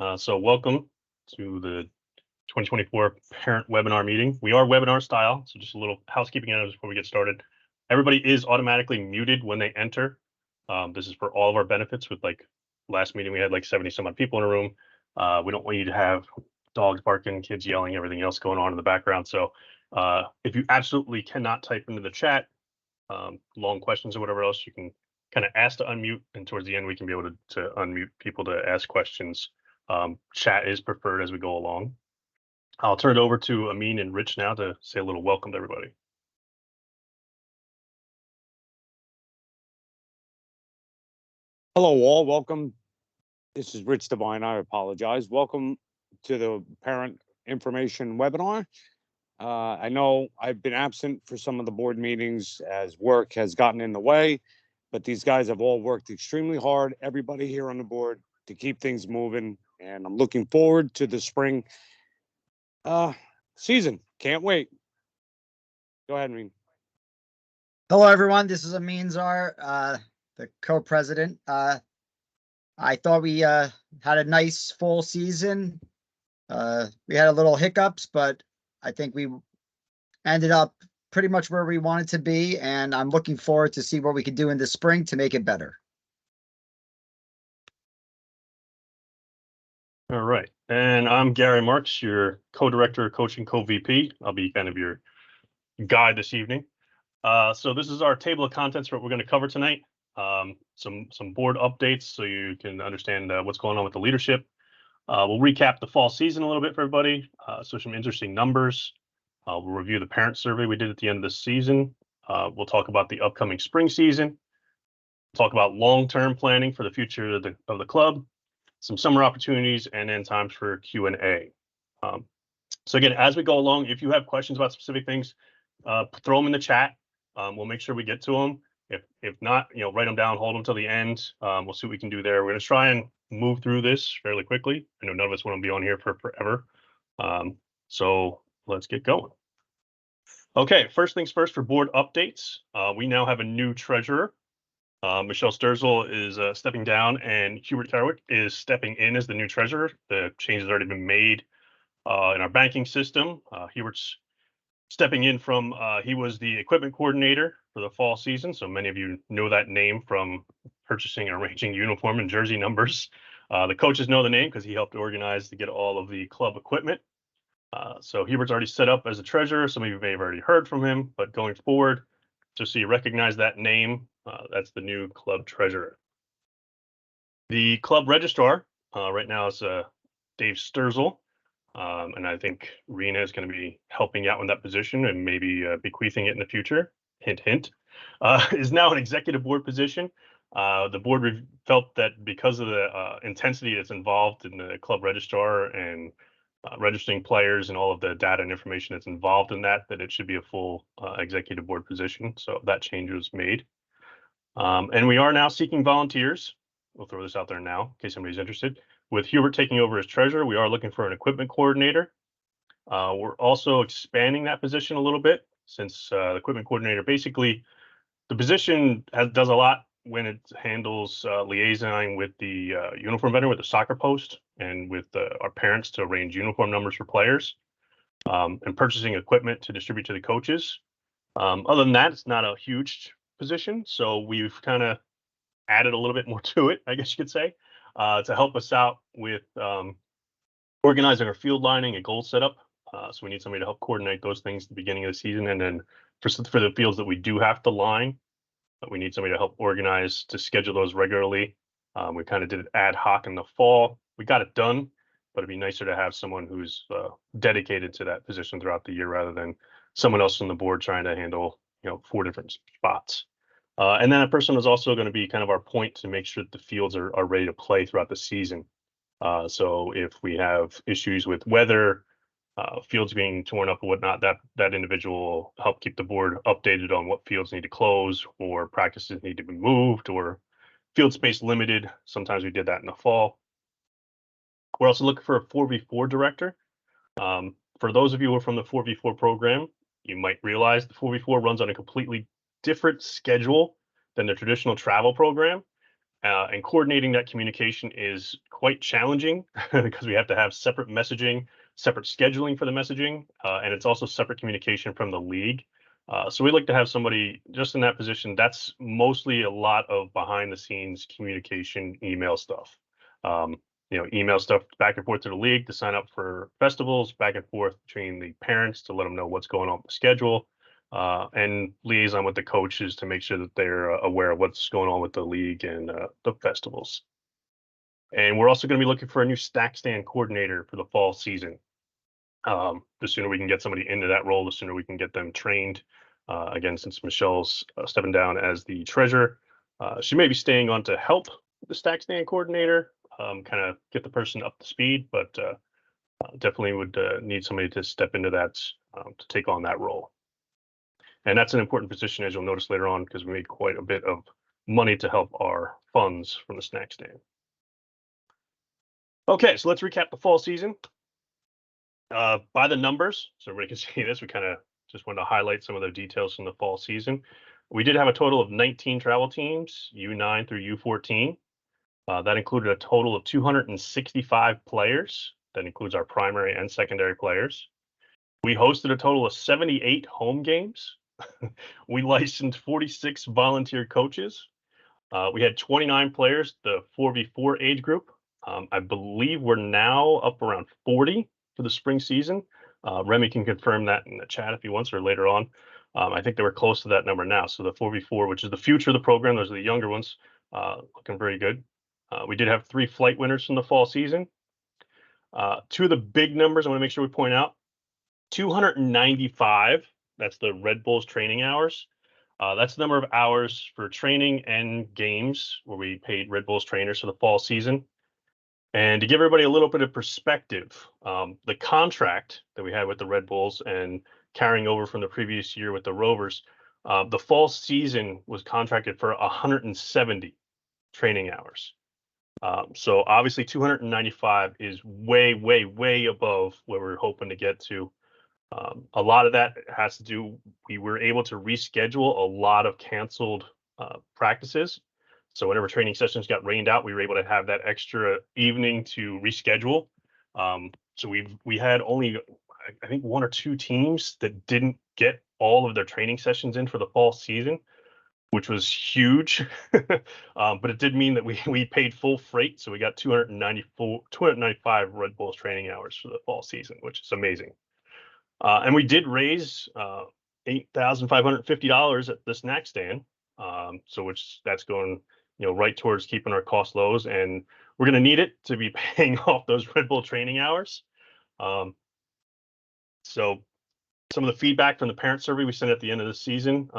So welcome to the 2024 parent webinar meeting. We are webinar style, so just a little housekeeping items before we get started. Everybody is automatically muted when they enter. This is for all of our benefits. With like last meeting, we had like 70 some odd people in a room. We don't want you to have dogs barking, kids yelling, everything else going on in the background. So if you absolutely cannot type into the chat, long questions or whatever else, you can kind of ask to unmute, and towards the end we can be able to unmute people to ask questions. Chat is preferred as we go along. I'll turn it over to Amin and Rich now to say a little welcome to everybody. Hello all, welcome. This is Rich Devine, I apologize. Welcome to the parent information webinar. I know I've been absent for some of the board meetings as work has gotten in the way, but these guys have all worked extremely hard, everybody here on the board, to keep things moving, and I'm looking forward to the spring season. Can't wait. Go ahead, Amin. Hello, everyone. This is Amin Zar, the co-president. I thought we had a nice full season. We had a little hiccups, but I think we ended up pretty much where we wanted to be, and I'm looking forward to see what we can do in the spring to make it better. All right, and I'm Gary Marks, your co-director of coaching, co-VP. I'll be kind of your guide this evening. So this is our table of contents for what we're going to cover tonight. Some board updates so you can understand what's going on with the leadership. We'll recap the fall season a little bit for everybody. So some interesting numbers. We'll review the parent survey we did at the end of the season. We'll talk about the upcoming spring season. Talk about long-term planning for the future of the club. Some summer opportunities, and then times for Q&A. So again, as we go along, if you have questions about specific things, throw them in the chat. We'll make sure we get to them. If not, write them down, hold them till the end. We'll see what we can do there. We're going to try and move through this fairly quickly. I know none of us want to be on here for forever. So let's get going. Okay, first things first for board updates. We now have a new treasurer. Michelle Sturzel is stepping down, and Hubert Carwick is stepping in as the new treasurer. The change has already been made in our banking system. Hubert's stepping in from, he was the equipment coordinator for the fall season. So many of you know that name from purchasing and arranging uniform and jersey numbers. The coaches know the name because he helped organize to get all of the club equipment. So Hubert's already set up as a treasurer. Some of you may have already heard from him, but going forward, just so you recognize that name, that's the new club treasurer. The club registrar right now is Dave Sturzel. And I think Rena is going to be helping out in that position and maybe bequeathing it in the future. Hint, hint. Is now an executive board position. The board felt that because of the intensity that's involved in the club registrar and registering players and all of the data and information that's involved in that it should be a full executive board position. So that change was made. And we are now seeking volunteers. We'll throw this out there now in case somebody's interested. With Hubert taking over as treasurer, we are looking for an equipment coordinator. We're also expanding that position a little bit since the equipment coordinator, basically the position does a lot when it handles liaison with the uniform vendor, with the soccer post, and with our parents to arrange uniform numbers for players, and purchasing equipment to distribute to the coaches. Other than that, it's not a huge position, so we've kind of added a little bit more to it, I guess you could say, to help us out with organizing our field lining and goal setup. So we need somebody to help coordinate those things at the beginning of the season, and then for the fields that we do have to line, we need somebody to help organize to schedule those regularly. We kind of did it ad hoc in the fall. We got it done, but it'd be nicer to have someone who's dedicated to that position throughout the year rather than someone else on the board trying to handle 4 different spots. And then that person is also going to be kind of our point to make sure that the fields are ready to play throughout the season. So if we have issues with weather, fields being torn up or whatnot, that individual will help keep the board updated on what fields need to close or practices need to be moved or field space limited. Sometimes we did that in the fall. We're also looking for a 4v4 director. For those of you who are from the 4v4 program, you might realize the 4v4 runs on a completely different schedule than the traditional travel program. And coordinating that communication is quite challenging because we have to have separate messaging, separate scheduling for the messaging, and it's also separate communication from the league. So we like to have somebody just in that position. That's mostly a lot of behind the scenes communication, email stuff. Email stuff back and forth to the league to sign up for festivals, back and forth between the parents to let them know what's going on with the schedule, and liaison with the coaches to make sure that they're aware of what's going on with the league and the festivals. And we're also going to be looking for a new stack stand coordinator for the fall season. The sooner we can get somebody into that role, the sooner we can get them trained. Again, since Michelle's stepping down as the treasurer, she may be staying on to help the stack stand coordinator, kind of get the person up to speed, but definitely would need somebody to step into that to take on that role. And that's an important position, as you'll notice later on, because we made quite a bit of money to help our funds from the snack stand. Okay, so let's recap the fall season. By the numbers, so everybody can see this, we kind of just wanted to highlight some of the details from the fall season. We did have a total of 19 travel teams, U9 through U14. That included a total of 265 players. That includes our primary and secondary players. We hosted a total of 78 home games. We licensed 46 volunteer coaches. We had 29 players, the 4v4 age group. I believe we're now up around 40 for the spring season. Remy can confirm that in the chat if he wants, or later on. I think they were close to that number now. So the 4v4, which is the future of the program, those are the younger ones, looking very good. We did have 3 flight winners from the fall season. 2 of the big numbers I want to make sure we point out, 295, that's the Red Bulls training hours. That's the number of hours for training and games where we paid Red Bulls trainers for the fall season. And to give everybody a little bit of perspective, the contract that we had with the Red Bulls and carrying over from the previous year with the Rovers, the fall season was contracted for 170 training hours. So obviously 295 is way, way, way above where we're hoping to get to. A lot of that has to do, we were able to reschedule a lot of canceled practices. So whenever training sessions got rained out, we were able to have that extra evening to reschedule. So we had only, I think, 1 or 2 teams that didn't get all of their training sessions in for the fall season, which was huge. But it did mean that we paid full freight. So we got 295 Red Bulls training hours for the fall season, which is amazing. And we did raise $8,550 at the snack stand. So that's going, right towards keeping our costs low, and we're going to need it to be paying off those Red Bull training hours. So some of the feedback from the parent survey we sent at the end of the season,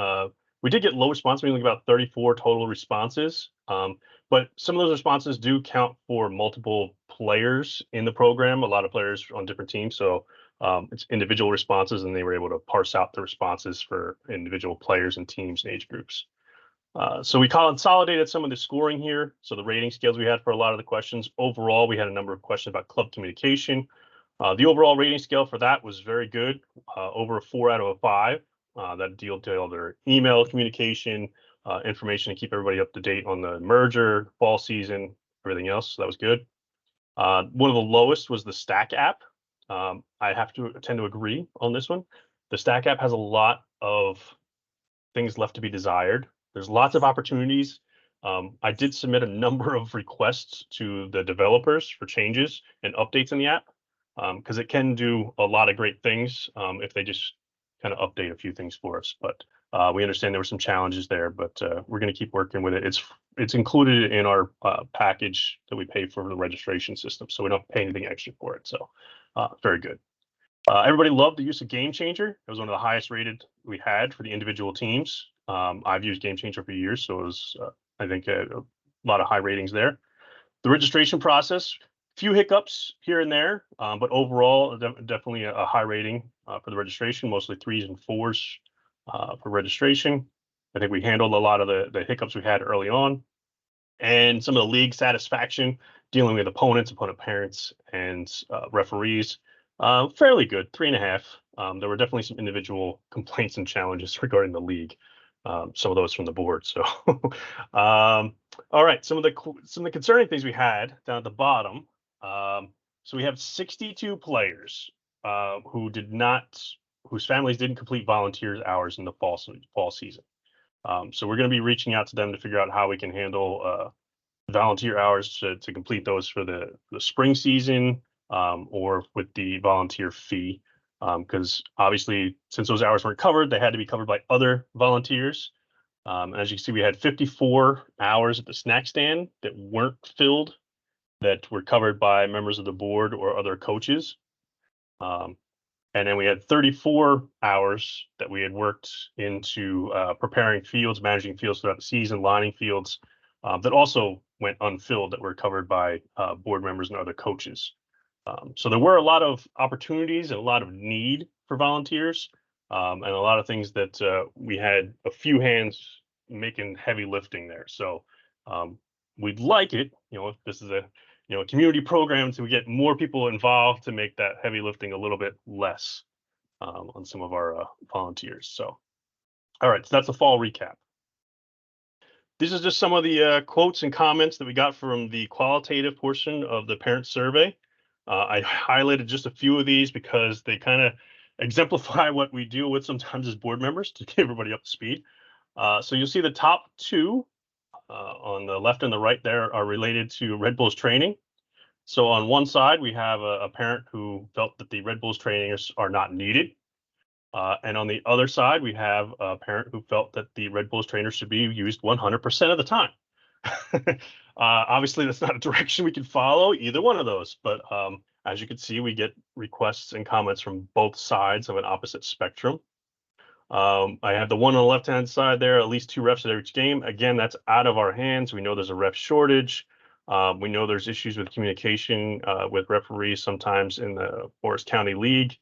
we did get low response. We only got about 34 total responses. But some of those responses do count for multiple players in the program, a lot of players on different teams. So it's individual responses, and they were able to parse out the responses for individual players and teams and age groups. So we consolidated some of the scoring here. So the rating scales we had for a lot of the questions. Overall, we had a number of questions about club communication. The overall rating scale for that was very good, over a 4 out of a 5. That deal to their email communication, information to keep everybody up to date on the merger, fall season, everything else. So that was good. One of the lowest was the Stack app. I have to tend to agree on this one. The Stack app has a lot of things left to be desired. There's lots of opportunities. I did submit a number of requests to the developers for changes and updates in the app, because it can do a lot of great things if they just kind of update a few things for us. But we understand there were some challenges there, but we're going to keep working with it. It's included in our package that we pay for the registration system, so we don't pay anything extra for it. So very good. Everybody loved the use of Game Changer. It was one of the highest rated we had for the individual teams. I've used Game Changer for years, so it was, I think, a lot of high ratings there. The registration process, few hiccups here and there, but overall, definitely a high rating for the registration, mostly 3s and 4s for registration. I think we handled a lot of the hiccups we had early on. And some of the league satisfaction, dealing with opponents, opponent parents, and referees, fairly good, 3.5. There were definitely some individual complaints and challenges regarding the league, some of those from the board. So, all right, some of the concerning things we had down at the bottom. So we have 62 players whose families didn't complete volunteers hours in the fall season. So we're going to be reaching out to them to figure out how we can handle volunteer hours to complete those for the spring season, or with the volunteer fee. Because obviously, since those hours weren't covered, they had to be covered by other volunteers. And as you can see, we had 54 hours at the snack stand that weren't filled, that were covered by members of the board or other coaches. And then we had 34 hours that we had worked into preparing fields, managing fields throughout the season, lining fields, that also went unfilled, that were covered by board members and other coaches. So there were a lot of opportunities and a lot of need for volunteers, and a lot of things that we had a few hands making heavy lifting there. So we'd like it, if this is a community program, to get more people involved to make that heavy lifting a little bit less on some of our volunteers. So, all right, so that's a fall recap. This is just some of the quotes and comments that we got from the qualitative portion of the parent survey. I highlighted just a few of these because they kind of exemplify what we deal with sometimes as board members, to get everybody up to speed. So you'll see the top two on the left and the right there are related to Red Bulls training. So on one side, we have a parent who felt that the Red Bulls trainers are not needed. And on the other side, we have a parent who felt that the Red Bulls trainers should be used 100% of the time. Obviously, that's not a direction we can follow, either one of those. But as you can see, we get requests and comments from both sides of an opposite spectrum. I have the one on the left-hand side there, at least 2 refs at each game. Again, that's out of our hands. We know there's a ref shortage. We know there's issues with communication with referees sometimes in the Forest County League.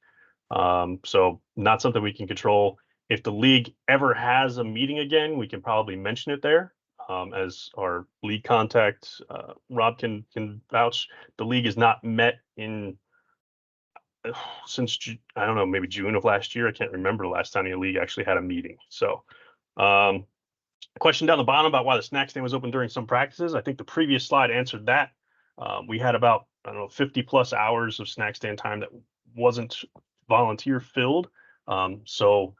So not something we can control. If the league ever has a meeting again, we can probably mention it there. As our league contact, Rob can vouch, the league has not met in since I don't know, maybe June of last year. I can't remember the last time the league actually had a meeting. So question down the bottom about why the snack stand was open during some practices. I think the previous slide answered that. We had about, 50 plus hours of snack stand time that wasn't volunteer filled. So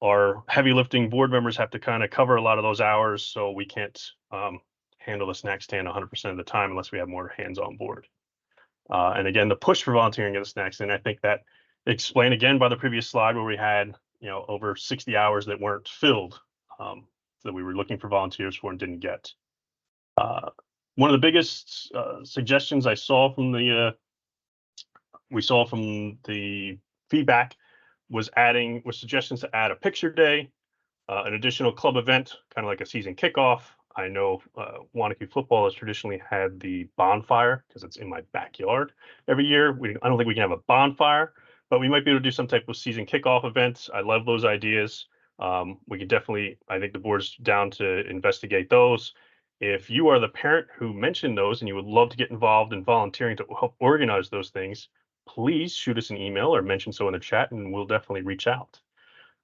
our heavy lifting board members have to kind of cover a lot of those hours. So we can't handle the snack stand 100% of the time unless we have more hands on board. And again, the push for volunteering at the snack stand, I think that explained again by the previous slide where we had, over 60 hours that weren't filled, that we were looking for volunteers for and didn't get. One of the biggest suggestions I saw from the feedback was suggestions to add a picture day, an additional club event, kind of like a season kickoff. I know Wanakee football has traditionally had the bonfire because it's in my backyard every year. I don't think we can have a bonfire, but we might be able to do some type of season kickoff event. I love those ideas. We can definitely, I think the board's down to investigate those. If you are the parent who mentioned those and you would love to get involved in volunteering to help organize those things, please shoot us an email or mention so in the chat and we'll definitely reach out.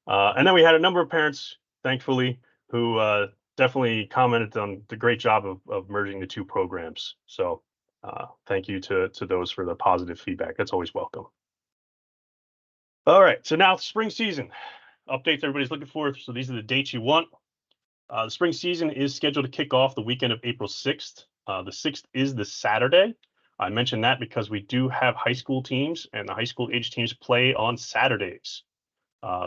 And then we had a number of parents, thankfully, who definitely commented on the great job of merging the two programs. So thank you to those for the positive feedback. That's always welcome. All right, so now spring season updates everybody's looking for. So these are the dates you want. The spring season is scheduled to kick off the weekend of April 6th. The 6th is the Saturday. I mentioned that because we do have high school teams and the high school age teams play on Saturdays.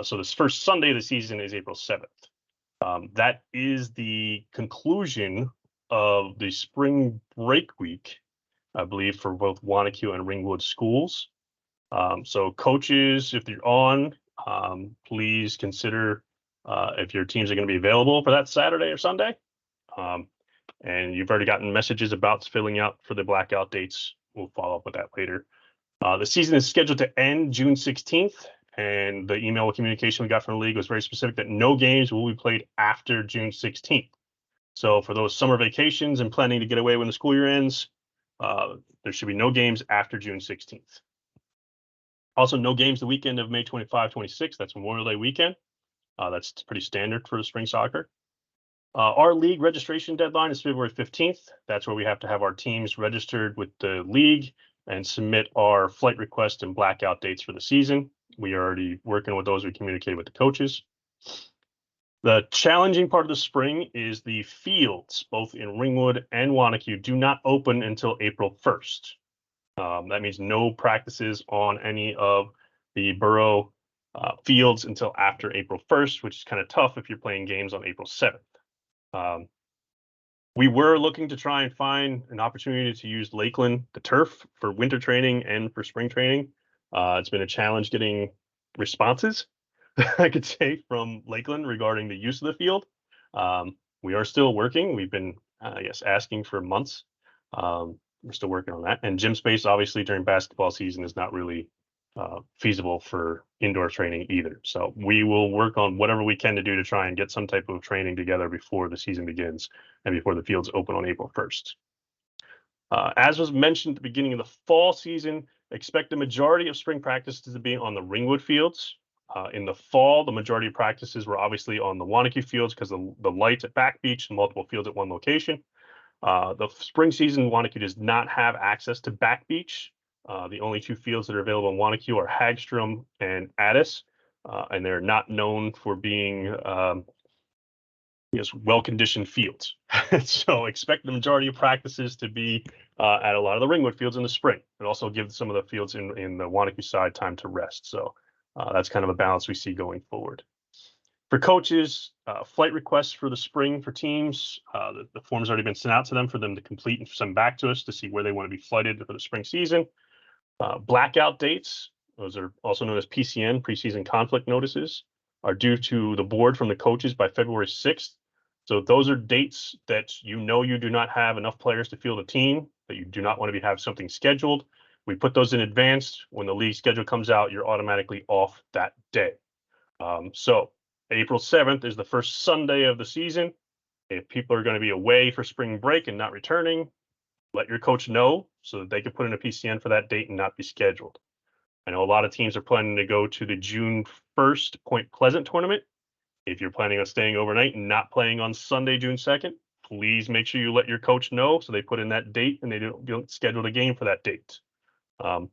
So this first Sunday of the season is April 7th. That is the conclusion of the spring break week, I believe, for both Wanakee and Ringwood schools. So coaches, if you're on, please consider if your teams are going to be available for that Saturday or Sunday. And you've already gotten messages about filling out for the blackout dates. We'll follow up with that later. The season is scheduled to end June 16th. And the email communication we got from the league was very specific that no games will be played after June 16th. So for those summer vacations and planning to get away when the school year ends, there should be no games after June 16th. Also, no games the weekend of May 25, 26. That's Memorial Day weekend. That's pretty standard for the spring soccer. Our league registration deadline is February 15th. That's where we have to have our teams registered with the league and submit our flight request and blackout dates for the season. We are already working with those. We communicated with the coaches. The challenging part of the spring is the fields, both in Ringwood and Wanacue, do not open until April 1st. That means no practices on any of the borough fields until after April 1st, which is kind of tough if you're playing games on April 7th. We were looking to try and find an opportunity to use Lakeland, the turf, for winter training and for spring training. It's been a challenge getting responses, I could say, from Lakeland regarding the use of the field. We are still working. We've been, I guess, asking for months. We're still working on that. And gym space, obviously, during basketball season is not really feasible for indoor training either. So we will work on whatever we can to do to try and get some type of training together before the season begins and before the fields open on April 1st. As was mentioned at the beginning of the fall season, expect the majority of spring practices to be on the Ringwood fields. In the fall, the majority of practices were obviously on the Wanacue fields because the lights at Back Beach and multiple fields at one location. The spring season, Wanacue does not have access to Back Beach. The only two fields that are available in Wanacue are Hagstrom and Addis, and they're not known for being well-conditioned fields. So expect the majority of practices to be at a lot of the Ringwood fields in the spring, but also give some of the fields in the Wanacue side time to rest. So that's kind of a balance we see going forward. For coaches, flight requests for the spring for teams, the form's already been sent out to them for them to complete and send back to us to see where they want to be flighted for the spring season. Blackout dates, those are also known as PCN, preseason conflict notices, are due to the board from the coaches by February 6th. So those are dates that you do not have enough players to field a team, that you do not want to have something scheduled. We put those in advance. When the league schedule comes out, you're automatically off that day. So April 7th is the first Sunday of the season. If people are going to be away for spring break and not returning, let your coach know so that they can put in a PCN for that date and not be scheduled. I know a lot of teams are planning to go to the June 1st Point Pleasant tournament. If you're planning on staying overnight and not playing on Sunday, June 2nd, please make sure you let your coach know so they put in that date and they don't schedule a game for that date. The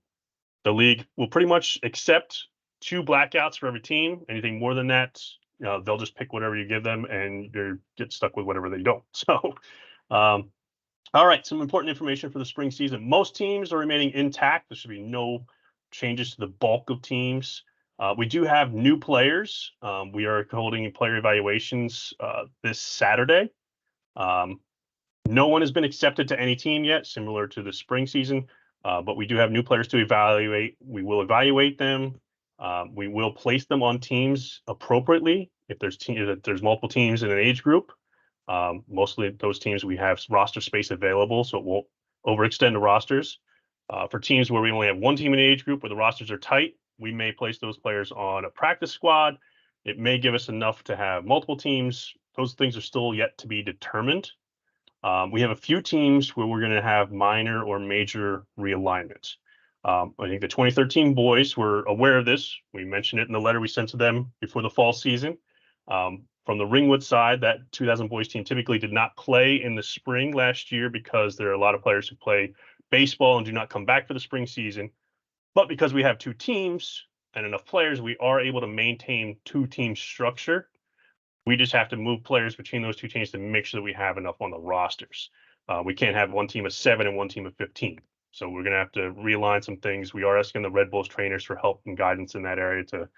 league will pretty much accept 2 blackouts for every team. Anything more than that, they'll just pick whatever you give them and you get stuck with whatever they don't. So, all right, some important information for the spring season. Most teams are remaining intact. There should be no changes to the bulk of teams. We do have new players. We are holding player evaluations this Saturday. No one has been accepted to any team yet, similar to the spring season, but we do have new players to evaluate. We will evaluate them. We will place them on teams appropriately if there's multiple teams in an age group. Mostly those teams we have roster space available, so it won't overextend the rosters. For teams where we only have one team in the age group where the rosters are tight, we may place those players on a practice squad. It may give us enough to have multiple teams. Those things are still yet to be determined. We have a few teams where we're going to have minor or major realignments. I think the 2013 boys were aware of this. We mentioned it in the letter we sent to them before the fall season. From the Ringwood side, that 2000 boys team typically did not play in the spring last year because there are a lot of players who play baseball and do not come back for the spring season. But because we have 2 teams and enough players, we are able to maintain 2-team structure. We just have to move players between those 2 teams to make sure that we have enough on the rosters. We can't have one team of 7 and one team of 15. So we're going to have to realign some things. We are asking the Red Bulls trainers for help and guidance in that area to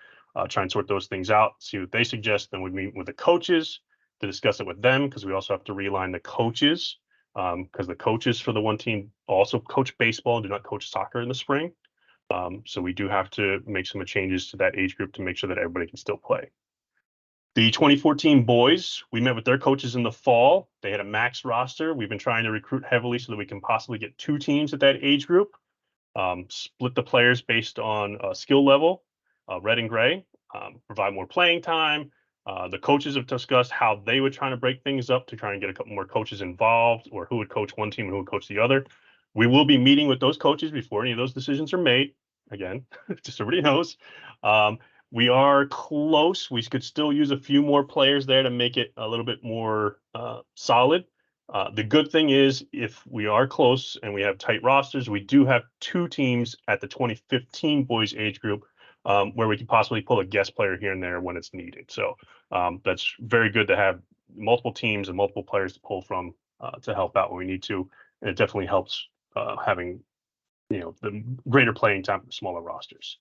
try and sort those things out, see what they suggest. Then we meet with the coaches to discuss it with them, because we also have to realign the coaches, because the coaches for the one team also coach baseball and do not coach soccer in the spring. So we do have to make some changes to that age group to make sure that everybody can still play. The 2014 boys, we met with their coaches in the fall. They had a max roster. We've been trying to recruit heavily so that we can possibly get 2 teams at that age group. Split the players based on skill level, red and gray, provide more playing time. The coaches have discussed how they would try to break things up to try and get a couple more coaches involved, or who would coach one team and who would coach the other. We will be meeting with those coaches before any of those decisions are made. Again, just so everybody knows. We are close. We could still use a few more players there to make it a little bit more solid. The good thing is, if we are close and we have tight rosters, we do have 2 teams at the 2015 boys age group where we can possibly pull a guest player here and there when it's needed. So that's very good to have multiple teams and multiple players to pull from to help out when we need to. And it definitely helps having, the greater playing time for the smaller rosters.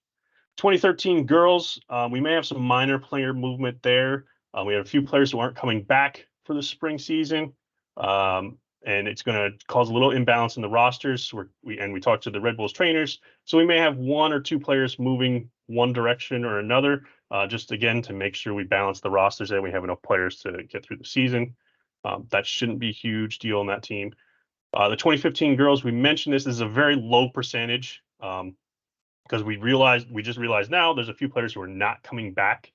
2013 girls, we may have some minor player movement there. We have a few players who aren't coming back for the spring season, and it's going to cause a little imbalance in the rosters. We talked to the Red Bulls trainers, so we may have 1 or 2 players moving one direction or another, just again to make sure we balance the rosters and we have enough players to get through the season. That shouldn't be a huge deal in that team. The 2015 girls, we mentioned this is a very low percentage. Because we just realized now there's a few players who are not coming back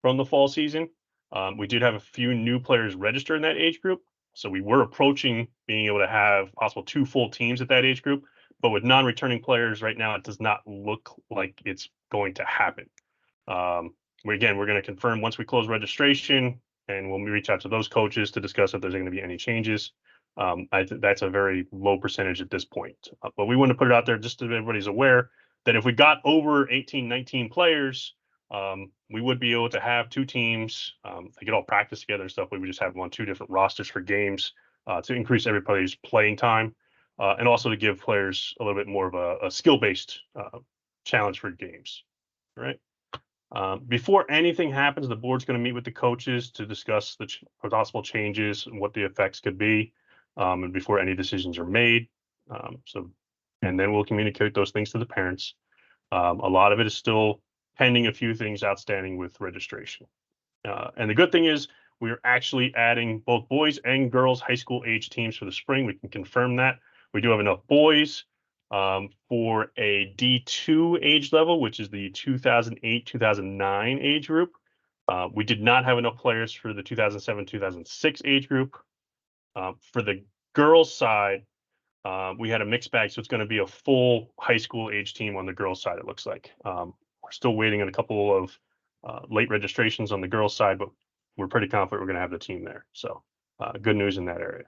from the fall season. We did have a few new players register in that age group, so we were approaching being able to have possible 2 full teams at that age group. But with non-returning players right now, it does not look like it's going to happen. We're going to confirm once we close registration, and when we reach out to those coaches to discuss if there's going to be any changes. That's a very low percentage at this point, but we want to put it out there just so everybody's aware that if we got over 18, 19 players, we would be able to have 2 teams. They could all practice together and stuff. We would just have them on 2 different rosters for games to increase everybody's playing time and also to give players a little bit more of a skill-based challenge for games. All right. Before anything happens, the board's going to meet with the coaches to discuss the possible changes and what the effects could be, and before any decisions are made. And then we'll communicate those things to the parents. A lot of it is still pending a few things outstanding with registration. And the good thing is we're actually adding both boys and girls high school age teams for the spring. We can confirm that. We do have enough boys for a D2 age level, which is the 2008-2009 age group. We did not have enough players for the 2007-2006 age group. For the girls side, we had a mixed bag, so it's going to be a full high school age team on the girls side, it looks like. We're still waiting on a couple of late registrations on the girls side, but we're pretty confident we're going to have the team there. So good news in that area.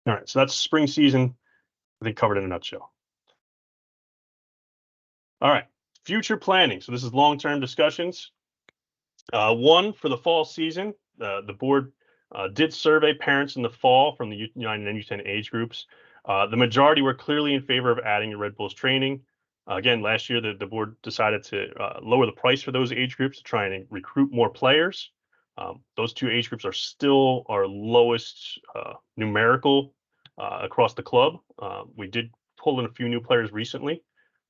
All right, so that's spring season, I think, covered in a nutshell. All right, future planning. So this is long-term discussions. One, for the fall season, the board did survey parents in the fall from the U9 and U10 age groups. The majority were clearly in favor of adding the Red Bulls training. Again, last year, the board decided to lower the price for those age groups to try and recruit more players. Those 2 age groups are still our lowest numerical across the club. We did pull in a few new players recently,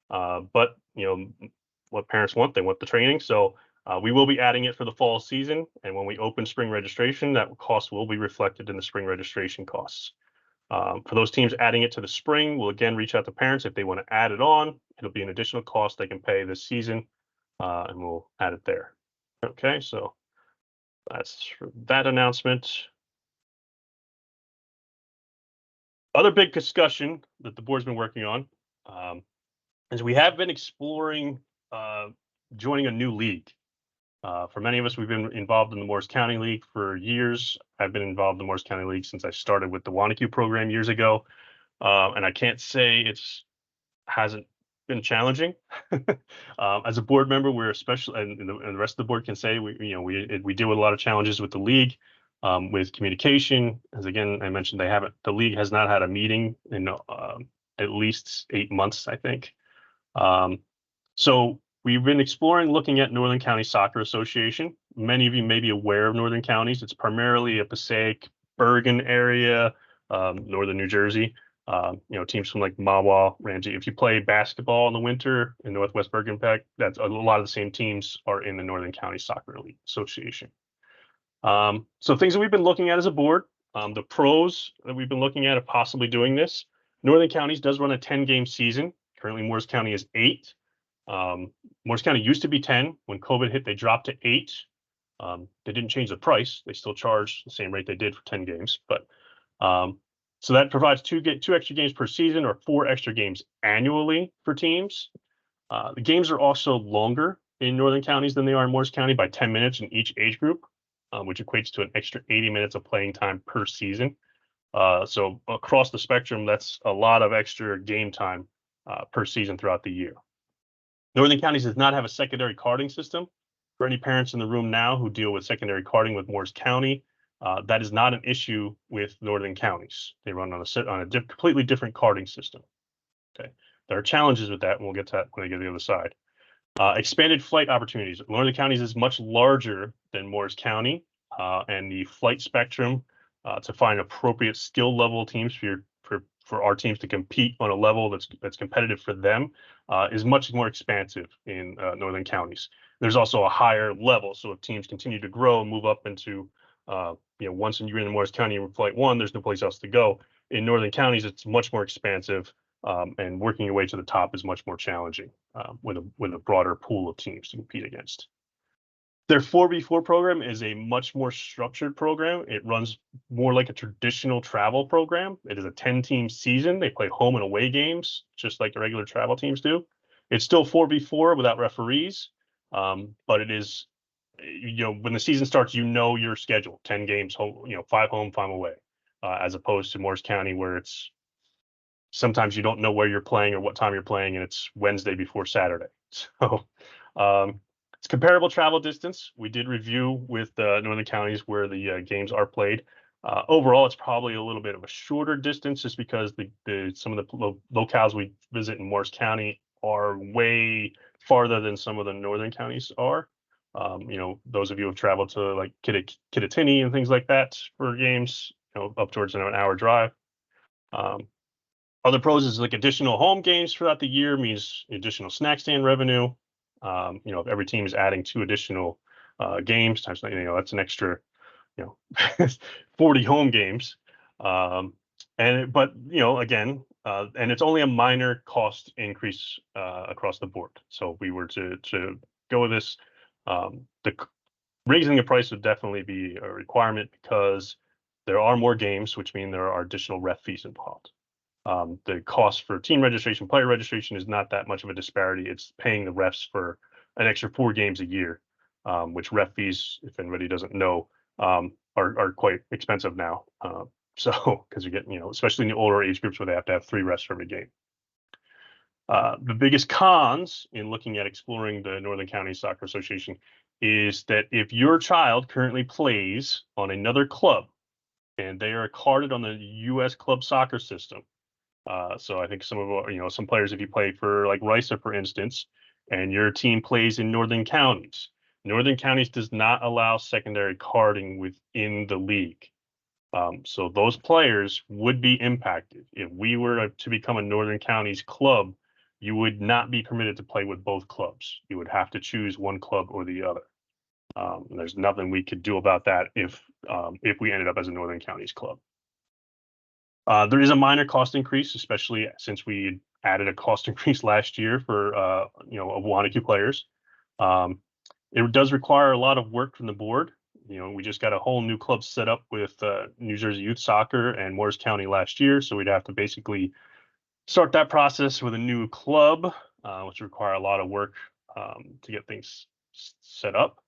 but what parents want, they want the training. So we will be adding it for the fall season, and when we open spring registration, that cost will be reflected in the spring registration costs. For those teams adding it to the spring, we'll again reach out to parents if they want to add it on. It'll be an additional cost they can pay this season, and we'll add it there. Okay, so that's for that announcement. Other big discussion that the board's been working on is we have been exploring joining a new league. For many of us, we've been involved in the Morris County League for years. I've been involved in the Morris County League since I started with the Wanacue program years ago. And I can't say hasn't been challenging. As a board member, we're especially, and the rest of the board can say, we deal with a lot of challenges with the league, with communication. As again, I mentioned, the league has not had a meeting in at least 8 months, I think. So we've been exploring looking at Northern County Soccer Association. Many of you may be aware of Northern Counties. It's primarily a Passaic, Bergen area, northern New Jersey. Teams from like Mahwah, Ramsey. If you play basketball in the winter in Northwest Bergen Pack, that's a lot of the same teams are in the Northern County Soccer League Association. So things that we've been looking at as a board, the pros that we've been looking at of possibly doing this. Northern Counties does run a 10-game season. Currently, Morris County is 8. Morris County used to be 10. When COVID hit, they dropped to 8. They didn't change the price. They still charge the same rate they did for 10 games. But so that provides two extra games per season or 4 extra games annually for teams. The games are also longer in Northern Counties than they are in Morris County by 10 minutes in each age group, which equates to an extra 80 minutes of playing time per season. So across the spectrum, that's a lot of extra game time per season throughout the year. Northern Counties does not have a secondary carding system. For any parents in the room now who deal with secondary carding with Morris County, that is not an issue with Northern Counties. They run on a completely different carding system. Okay, there are challenges with that, and we'll get to that when I get to the other side. Expanded flight opportunities. Northern Counties is much larger than Morris County, and the flight spectrum to find appropriate skill level teams for our teams to compete on a level that's competitive for them is much more expansive in Northern Counties. There's also a higher level, so if teams continue to grow and move up into once you're in Morris County in Flight 1, there's no place else to go. In Northern Counties, it's much more expansive. And working your way to the top is much more challenging with a broader pool of teams to compete against. Their 4v4 program is a much more structured program. It runs more like a traditional travel program. It is a 10-team season. They play home and away games, just like the regular travel teams do. It's still 4v4 without referees, but it is, when the season starts, your schedule, 10 games, 5 home, 5 away, as opposed to Morris County where it's sometimes you don't know where you're playing or what time you're playing, and it's Wednesday before Saturday. So it's comparable travel distance. We did review with Northern Counties where the games are played. Overall, it's probably a little bit of a shorter distance just because some of the locales we visit in Morris County are way farther than some of the northern counties are. Those of you who have traveled to like Kittatinny and things like that for games, up towards an hour drive. Other pros is like additional home games throughout the year means additional snack stand revenue. If every team is adding 2 additional games times, that's an extra, 40 home games. And it's only a minor cost increase across the board. So if we were to go with this, raising the price would definitely be a requirement because there are more games, which mean there are additional ref fees involved. The cost for team registration, player registration is not that much of a disparity. It's paying the refs for an extra 4 games a year, which ref fees, if anybody doesn't know, are quite expensive now. So because you're getting, especially in the older age groups where they have to have 3 refs for every game. The biggest cons in looking at exploring the Northern County Soccer Association is that if your child currently plays on another club and they are carded on the U.S. club soccer system, so I think some of some players, if you play for like Risa, for instance, and your team plays in Northern Counties does not allow secondary carding within the league. So those players would be impacted. If we were to become a Northern Counties club, you would not be permitted to play with both clubs. You would have to choose one club or the other. And there's nothing we could do about that if we ended up as a Northern Counties club. There is a minor cost increase, especially since we added a cost increase last year for Wanacue players. It does require a lot of work from the board. We just got a whole new club set up with New Jersey Youth Soccer and Morris County last year, so we'd have to basically start that process with a new club, which require a lot of work to get things set up.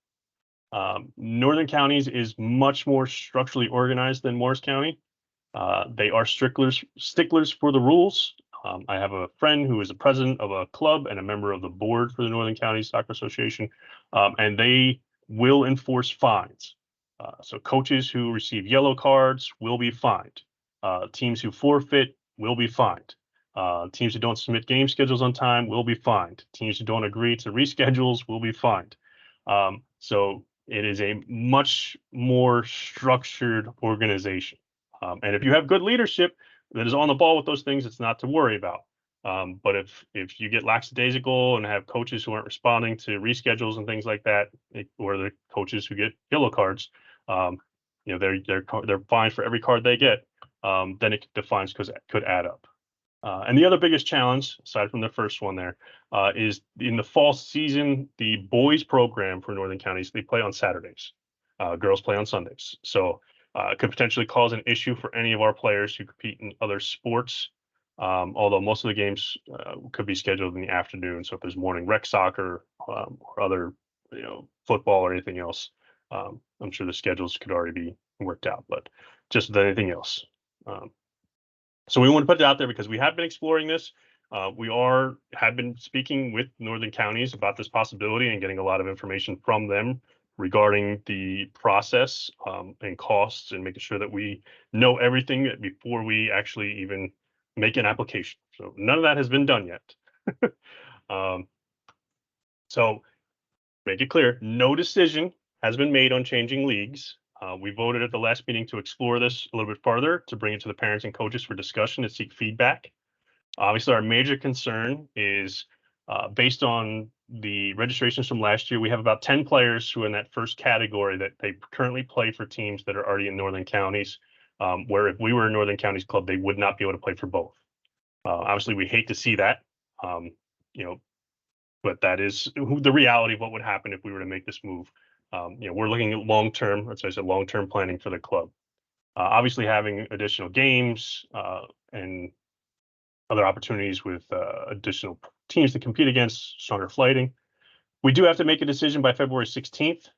Northern Counties is much more structurally organized than Morris County. They are sticklers for the rules. I have a friend who is the president of a club and a member of the board for the Northern County Soccer Association, and they will enforce fines. So coaches who receive yellow cards will be fined. Teams who forfeit will be fined. Teams who don't submit game schedules on time will be fined. Teams who don't agree to reschedules will be fined. So it is a much more structured organization. And if you have good leadership that is on the ball with those things, it's not to worry about. But if you get lackadaisical and have coaches who aren't responding to reschedules and things like that, or the coaches who get yellow cards, they're fined for every card they get. Then the fines could add up. And the other biggest challenge, aside from the first one there, is in the fall season, the boys program for Northern Counties, they play on Saturdays. Girls play on Sundays. So it could potentially cause an issue for any of our players who compete in other sports. Although most of the games could be scheduled in the afternoon. So if there's morning rec soccer or other, football or anything else, I'm sure the schedules could already be worked out. But just with anything else, so we want to put it out there because we have been exploring this. We have been speaking with northern counties about this possibility and getting a lot of information from them regarding the process and costs, and making sure that we know everything before we actually even make an application. So none of that has been done yet. So make it clear, no decision has been made on changing leagues. We voted at the last meeting to explore this a little bit further, to bring it to the parents and coaches for discussion and seek feedback. Obviously, our major concern is based on the registrations from last year. We have about 10 players who are in that first category that they currently play for teams that are already in northern counties, where if we were a northern counties club, they would not be able to play for both. Obviously, we hate to see that, but that is the reality of what would happen if we were to make this move. We're looking at long-term, as I said, long-term planning for the club. Obviously, having additional games and other opportunities with additional teams to compete against, stronger flighting. We do have to make a decision by February 16th.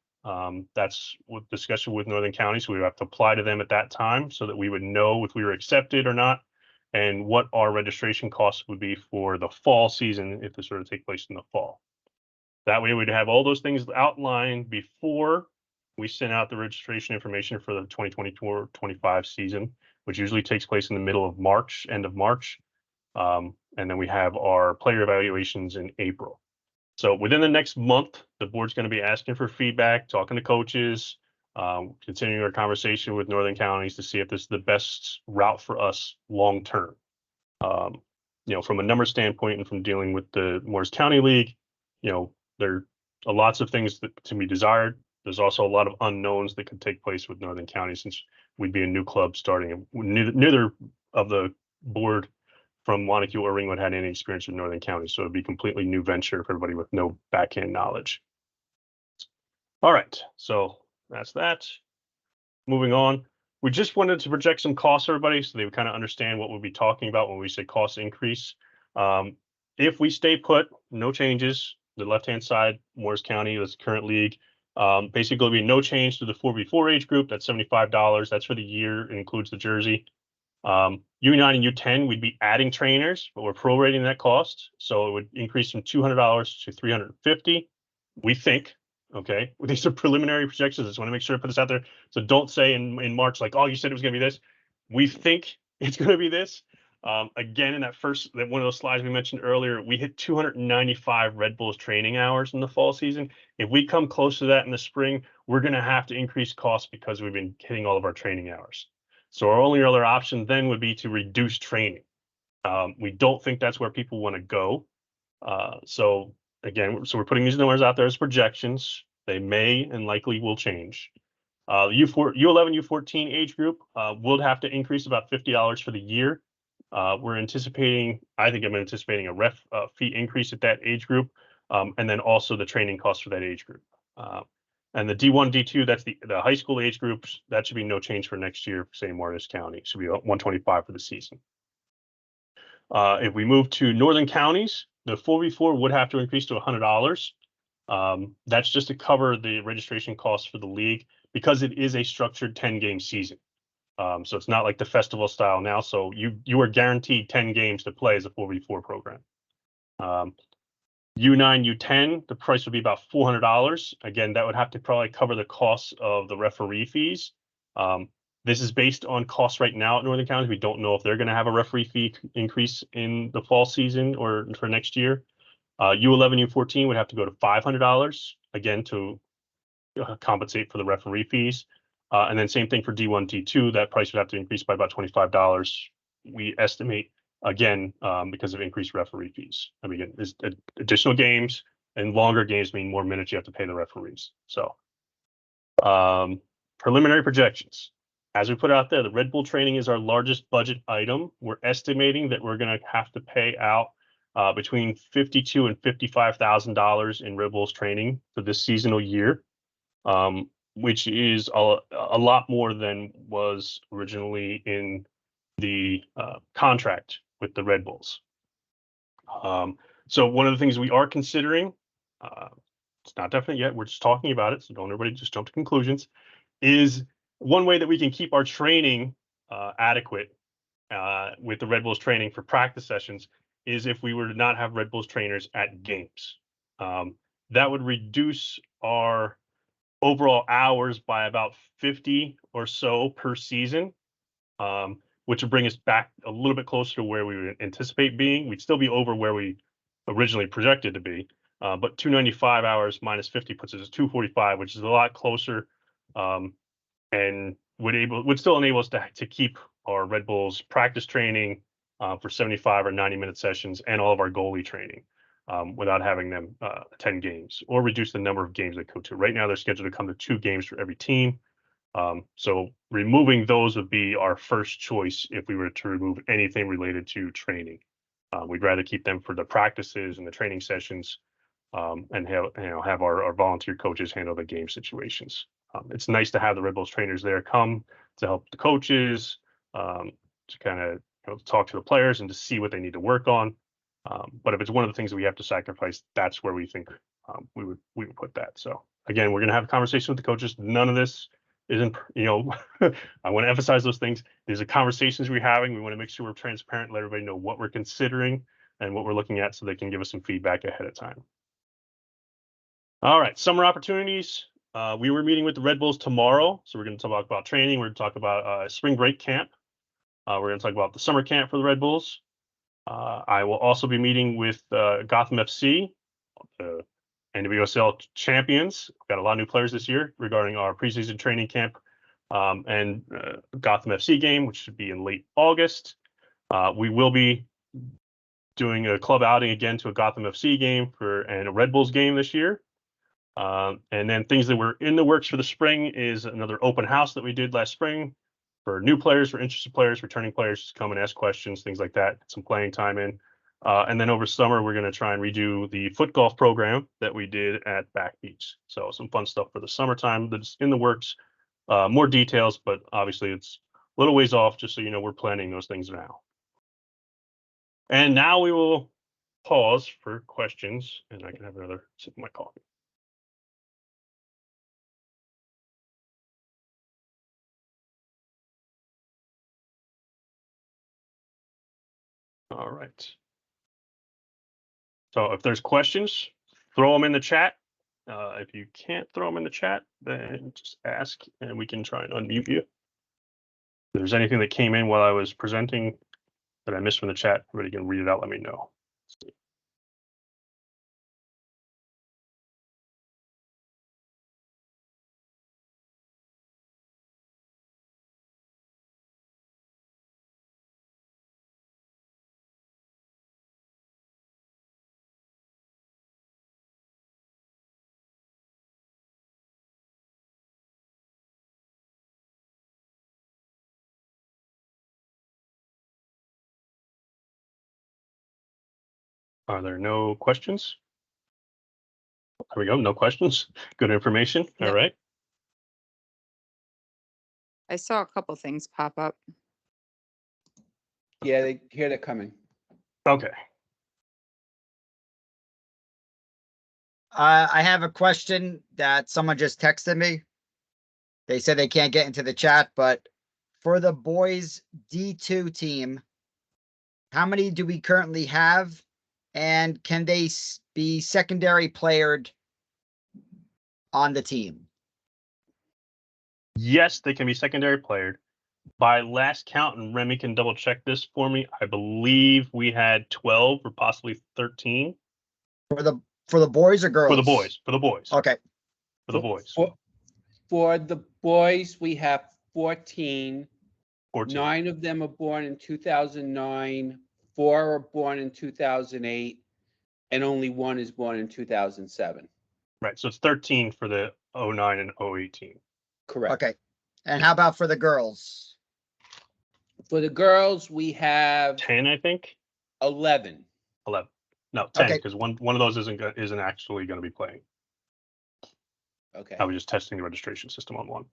That's with discussion with Northern County, so we have to apply to them at that time so that we would know if we were accepted or not, and what our registration costs would be for the fall season if this were to take place in the fall. That way we'd have all those things outlined before we send out the registration information for the 2024-25 season, which usually takes place in the middle of March, end of March. And then we have our player evaluations in April. So within the next month, the board's going to be asking for feedback, talking to coaches, continuing our conversation with Northern Counties to see if this is the best route for us long term. From a number standpoint and from dealing with the Morris County League, there are lots of things that to be desired. There's also a lot of unknowns that could take place with Northern County, since we'd be a new club starting. Neither of the board from Wanacue or Ringwood had any experience with Northern County, so it'd be a completely new venture for everybody with no backhand knowledge. All right, so that's that. Moving on, we just wanted to project some costs, everybody, so they would kind of understand what we'll be talking about when we say cost increase. If we stay put, no changes, the left-hand side, Morris County, that's the current league. Basically, there'll be no change to the 4v4 age group. That's $75. That's for the year. It includes the jersey. U9 and U10, we'd be adding trainers, but we're prorating that cost. So it would increase from $200 to $350. We think, okay, these are preliminary projections. I just want to make sure I put this out there. So don't say in March, like, oh, you said it was going to be this. We think it's going to be this. Again, in that one of those slides we mentioned earlier, we hit 295 Red Bulls training hours in the fall season. If we come close to that in the spring, we're going to have to increase costs because we've been hitting all of our training hours. So our only other option then would be to reduce training. We don't think that's where people want to go. So we're putting these numbers out there as projections. They may and likely will change. U11, U14 age group will have to increase about $50 for the year. I'm anticipating a ref fee increase at that age group, and then also the training costs for that age group. And the D1, D2, that's the high school age groups. That should be no change for next year. Say Morris County should be $125 for the season. If we move to Northern Counties, the 4v4 would have to increase to $100. That's just to cover the registration costs for the league, because it is a structured 10-game season. So it's not like the festival style now. So you are guaranteed 10 games to play as a 4v4 program. U9, U10, the price would be about $400. Again, that would have to probably cover the costs of the referee fees. This is based on costs right now at Northern Counties. We don't know if they're going to have a referee fee increase in the fall season or for next year. U11, U14 would have to go to $500, again, to compensate for the referee fees. And then same thing for D1, D2, that price would have to increase by about $25. We estimate, again, because of increased referee fees. I mean, again, additional games and longer games mean more minutes you have to pay the referees. So preliminary projections. As we put out there, the Red Bull training is our largest budget item. We're estimating that we're going to have to pay out between $52,000 and $55,000 in Red Bulls training for this seasonal year, which is a lot more than was originally in the contract with the Red Bulls. So one of the things we are considering, it's not definite yet, we're just talking about it, so don't everybody just jump to conclusions, is one way that we can keep our training adequate with the Red Bulls training for practice sessions is if we were to not have Red Bulls trainers at games. That would reduce our overall hours by about 50 or so per season, which would bring us back a little bit closer to where we would anticipate being. We'd still be over where we originally projected to be, but 295 hours minus 50 puts us at 245, which is a lot closer, and would still enable us to keep our Red Bulls practice training for 75 or 90-minute sessions and all of our goalie training without having them attend games, or reduce the number of games they go to. Right now, they're scheduled to come to 2 games for every team. So removing those would be our first choice if we were to remove anything related to training. We'd rather keep them for the practices and the training sessions, and have our volunteer coaches handle the game situations. It's nice to have the Red Bulls trainers there come to help the coaches, to kind of talk to the players and to see what they need to work on. But if it's one of the things that we have to sacrifice, that's where we think we would put that. So again, we're going to have a conversation with the coaches. None of this isn't, I want to emphasize those things. These are conversations we're having. We want to make sure we're transparent, let everybody know what we're considering and what we're looking at so they can give us some feedback ahead of time. All right, summer opportunities. We were meeting with the Red Bulls tomorrow. So we're going to talk about training. We're going to talk about spring break camp. We're going to talk about the summer camp for the Red Bulls. I will also be meeting with Gotham FC, the NWSL champions. We've got a lot of new players this year regarding our preseason training camp and Gotham FC game, which should be in late August. We will be doing a club outing again to a Gotham FC game and a Red Bulls game this year. And then things that were in the works for the spring is another open house that we did last spring for new players, for interested players, returning players to come and ask questions, things like that, some playing time in. And then over summer, we're going to try and redo the foot golf program that we did at Back Beach. So some fun stuff for the summertime that's in the works. More details, but obviously it's a little ways off, just so you know we're planning those things now. And now we will pause for questions, and I can have another sip of my coffee. All right. So if there's questions, throw them in the chat. If you can't throw them in the chat, then just ask and we can try and unmute you. If there's anything that came in while I was presenting that I missed from the chat, everybody can read it out, let me know. Are there no questions? There we go, no questions. Good information. Yep. All right. I saw a couple things pop up. Yeah, they hear that coming. Okay. I have a question that someone just texted me. They said they can't get into the chat, but for the boys D2 team, how many do we currently have? And can they be secondary playered on the team? Yes, they can be secondary playered. By last count, and Remy can double check this for me, I believe we had 12 or possibly 13. For the boys or girls? For the boys. For the boys. Okay. For the boys. For the boys, we have 14. 14. 9 of them are born in 2009. 4 are born in 2008, and only 1 is born in 2007. Right. So it's 13 for the 09 and 018. Correct. Okay. And how about for the girls? For the girls, we have 10, I think. 11. 11. No, 10, Okay. because one of those isn't actually going to be playing. Okay. I was just testing the registration system on one.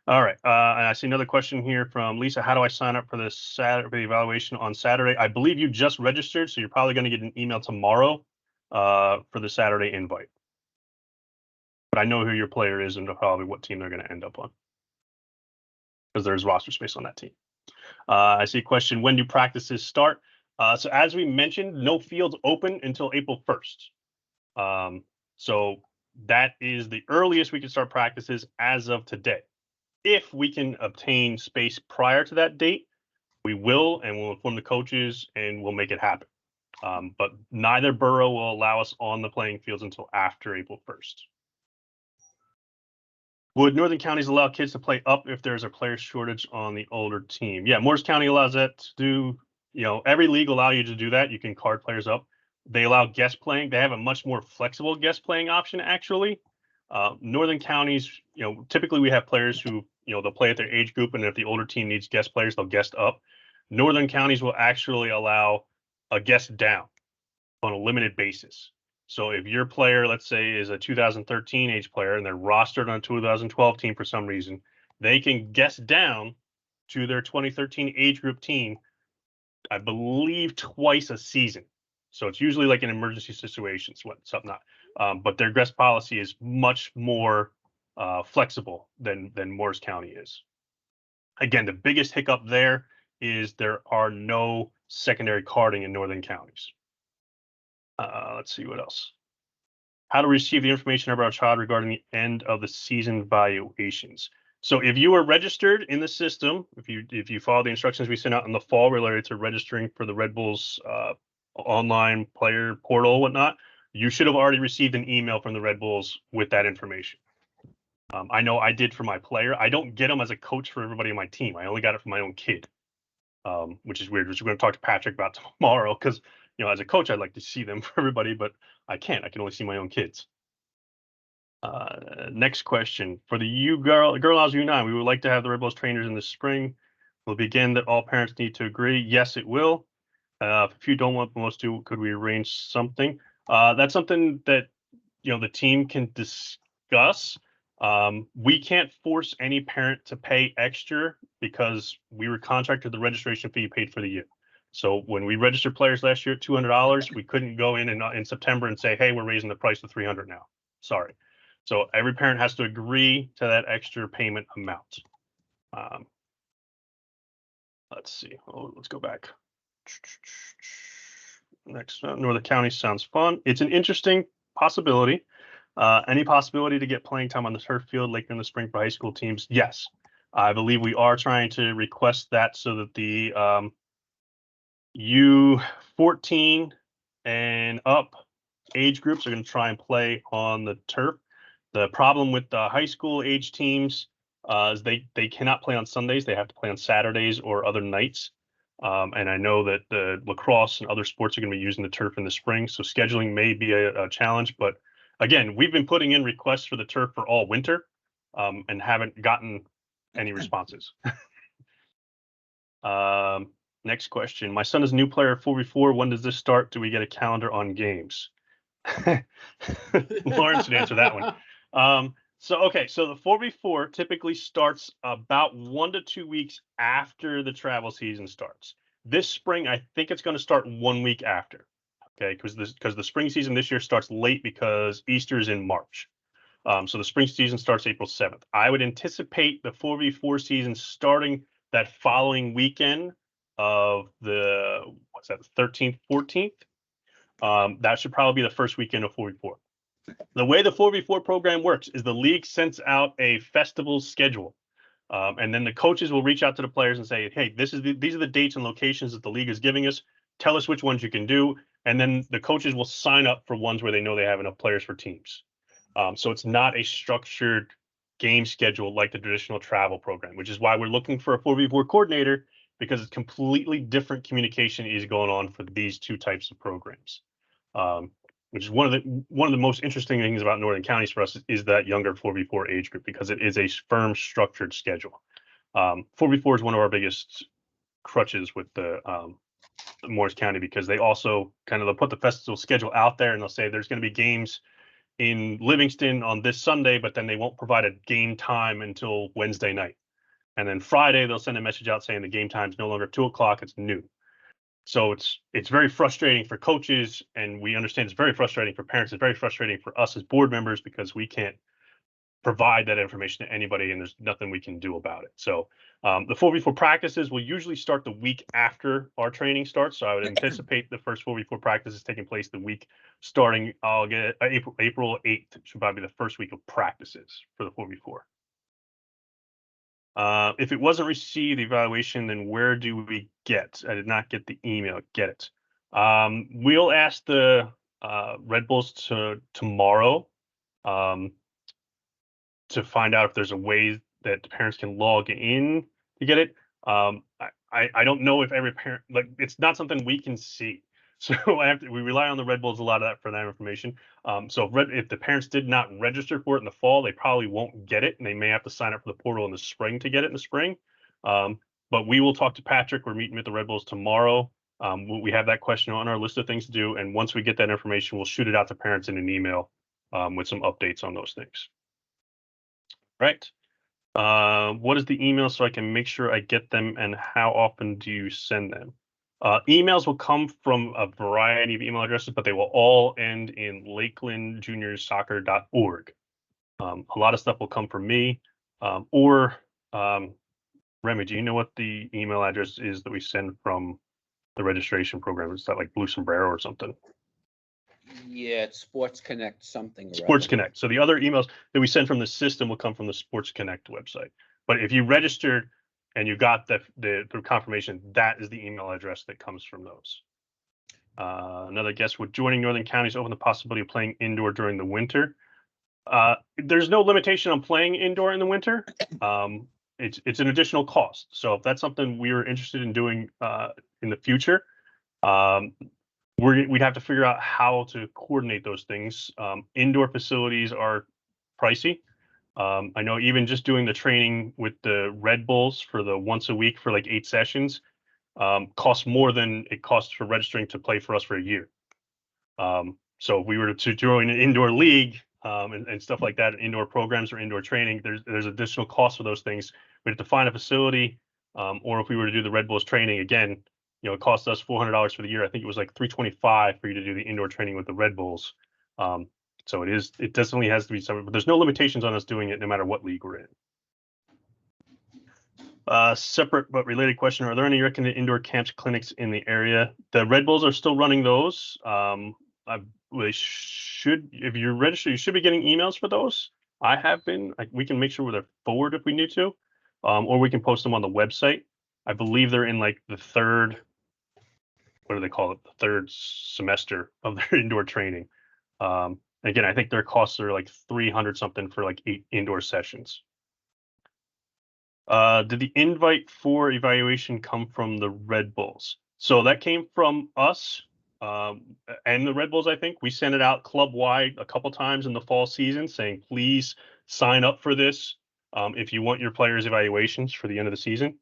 All right. And I see another question here from Lisa. How do I sign up for the Saturday evaluation on Saturday? I believe you just registered, so you're probably going to get an email tomorrow for the Saturday invite. But I know who your player is and probably what team they're going to end up on, because there's roster space on that team. I see a question. When do practices start? So as we mentioned, no fields open until April 1st. So that is the earliest we can start practices as of today. If we can obtain space prior to that date, we will, and we'll inform the coaches and we'll make it happen. But neither borough will allow us on the playing fields until after April 1st. Would Northern counties allow kids to play up if there's a player shortage on the older team? Yeah, Morris County allows that to do. Every league will allow you to do that. You can card players up. They allow guest playing. They have a much more flexible guest playing option, actually. Northern counties, typically we have players who, they'll play at their age group, and if the older team needs guest players, they'll guest up. Northern counties will actually allow a guest down on a limited basis. So if your player, let's say, is a 2013 age player and they're rostered on a 2012 team for some reason, they can guest down to their 2013 age group team, I believe, twice a season. So it's usually like in emergency situations, something not. But their guest policy is much more flexible than Morris County is. Again, the biggest hiccup there is there are no secondary carding in Northern counties. Let's see what else. How to receive the information about a child regarding the end of the season valuations. So if you are registered in the system, if you follow the instructions we sent out in the fall related to registering for the Red Bulls online player portal, whatnot, you should have already received an email from the Red Bulls with that information. I know I did for my player. I don't get them as a coach for everybody on my team. I only got it for my own kid, which is weird, which we're going to talk to Patrick about tomorrow, because as a coach, I'd like to see them for everybody, but I can't. I can only see my own kids. Next question. For the Girls U9, we would like to have the Red Bulls trainers in the spring. Will begin that all parents need to agree. Yes, it will. If you don't want most to, could we arrange something? That's something that the team can discuss. We can't force any parent to pay extra because we were contracted the registration fee paid for the year. So when we registered players last year at $200, we couldn't go in September and say, hey, we're raising the price to $300 now. Sorry. So every parent has to agree to that extra payment amount. Let's see. Let's go back. Next, Northern County sounds fun. It's an interesting possibility. Any possibility to get playing time on the turf field later in the spring for high school teams? Yes. I believe we are trying to request that so that the U14 and up age groups are going to try and play on the turf. The problem with the high school age teams is they cannot play on Sundays. They have to play on Saturdays or other nights. And I know that the lacrosse and other sports are going to be using the turf in the spring. So scheduling may be a challenge. But again, we've been putting in requests for the turf for all winter and haven't gotten any responses. Next question. My son is a new player at 4v4. When does this start? Do we get a calendar on games? Lawrence should answer that one. So the 4v4 typically starts about 1 to 2 weeks after the travel season starts. This spring, I think it's going to start 1 week after. Okay, because the spring season this year starts late because Easter is in March. So the spring season starts April 7th. I would anticipate the 4v4 season starting that following weekend of the 13th, 14th. That should probably be the first weekend of 4v4. The way the 4v4 program works is the league sends out a festival schedule. And then the coaches will reach out to the players and say, hey, these are the dates and locations that the league is giving us. Tell us which ones you can do. And then the coaches will sign up for ones where they know they have enough players for teams. So it's not a structured game schedule like the traditional travel program, which is why we're looking for a 4v4 coordinator, because it's completely different communication is going on for these two types of programs. Which is one of the most interesting things about Northern counties for us is that younger 4v4 age group, because it is a firm structured schedule. 4v4 is one of our biggest crutches with the Morris County, because they also they'll put the festival schedule out there and they'll say there's going to be games in Livingston on this Sunday, but then they won't provide a game time until Wednesday night. And then Friday, they'll send a message out saying the game time is no longer 2 o'clock, it's noon. So it's very frustrating for coaches, and we understand it's very frustrating for parents. It's very frustrating for us as board members because we can't provide that information to anybody, and there's nothing we can do about it. So the 4v4 practices will usually start the week after our training starts. So I would anticipate the first 4v4 practices taking place the week starting. I'll get April 8th should probably be the first week of practices for the 4v4. If it wasn't received evaluation, then where do we get? I did not get the email. Get it. We'll ask the Red Bulls tomorrow to find out if there's a way that the parents can log in to get it. I don't know if every parent, like, it's not something we can see. So we rely on the Red Bulls a lot of that for that information. So if the parents did not register for it in the fall, they probably won't get it, and they may have to sign up for the portal in the spring to get it in the spring. But we will talk to Patrick. We're meeting with the Red Bulls tomorrow. We have that question on our list of things to do, and once we get that information, we'll shoot it out to parents in an email with some updates on those things. Right. What is the email so I can make sure I get them, and how often do you send them? Emails will come from a variety of email addresses, but they will all end in lakelandjuniorsoccer.org. A lot of stuff will come from me, or Remy, do you know what the email address is that we send from the registration program? Is that like Blue Sombrero or something? Yeah, it's Sports Connect something. or Sports other. Connect. So the other emails that we send from the system will come from the Sports Connect website. But if you registered and you got the confirmation, that is the email address that comes from those. Another guest: would joining Northern Counties open the possibility of playing indoor during the winter? There's no limitation on playing indoor in the winter. It's an additional cost. So if that's something we were interested in doing in the future, we'd have to figure out how to coordinate those things. Indoor facilities are pricey. I know even just doing the training with the Red Bulls for the once a week for like 8 sessions costs more than it costs for registering to play for us for a year. So if we were to join an indoor league and stuff like that, indoor programs or indoor training, there's additional costs for those things. We have to find a facility, or if we were to do the Red Bulls training again, it cost us $400 for the year. I think it was like $325 for you to do the indoor training with the Red Bulls. So it definitely has to be separate, but there's no limitations on us doing it no matter what league we're in. Separate but related question: are there any recommended indoor camps, clinics in the area? The Red Bulls are still running those. They should, if you're registered, you should be getting emails for those. I have been. We can make sure they're forward if we need to, or we can post them on the website. I believe they're in like the third, what do they call it? The third semester of their indoor training. Again, I think their costs are like 300 something for like 8 indoor sessions. Did the invite for evaluation come from the Red Bulls? So that came from us and the Red Bulls. I think we sent it out club wide a couple times in the fall season saying, please sign up for this if you want your players' evaluations for the end of the season.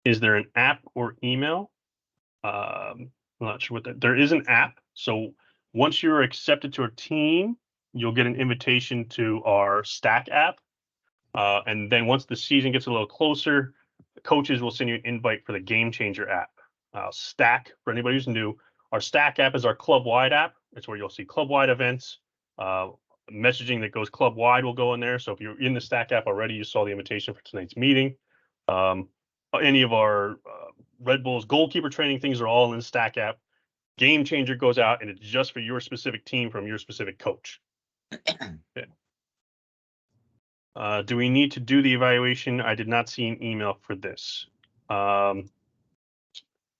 Is there an app or email? I'm not sure what that. There is an app. So once you're accepted to a team, you'll get an invitation to our Stack app. And then once the season gets a little closer, the coaches will send you an invite for the Game Changer app. Stack, for anybody who's new, our Stack app is our club-wide app. It's where you'll see club-wide events. Messaging that goes club-wide will go in there. So if you're in the Stack app already, you saw the invitation for tonight's meeting. Any of our Red Bulls goalkeeper training things are all in the Stack app. Game Changer goes out, and it's just for your specific team from your specific coach. Okay. Do we need to do the evaluation? I did not see an email for this. I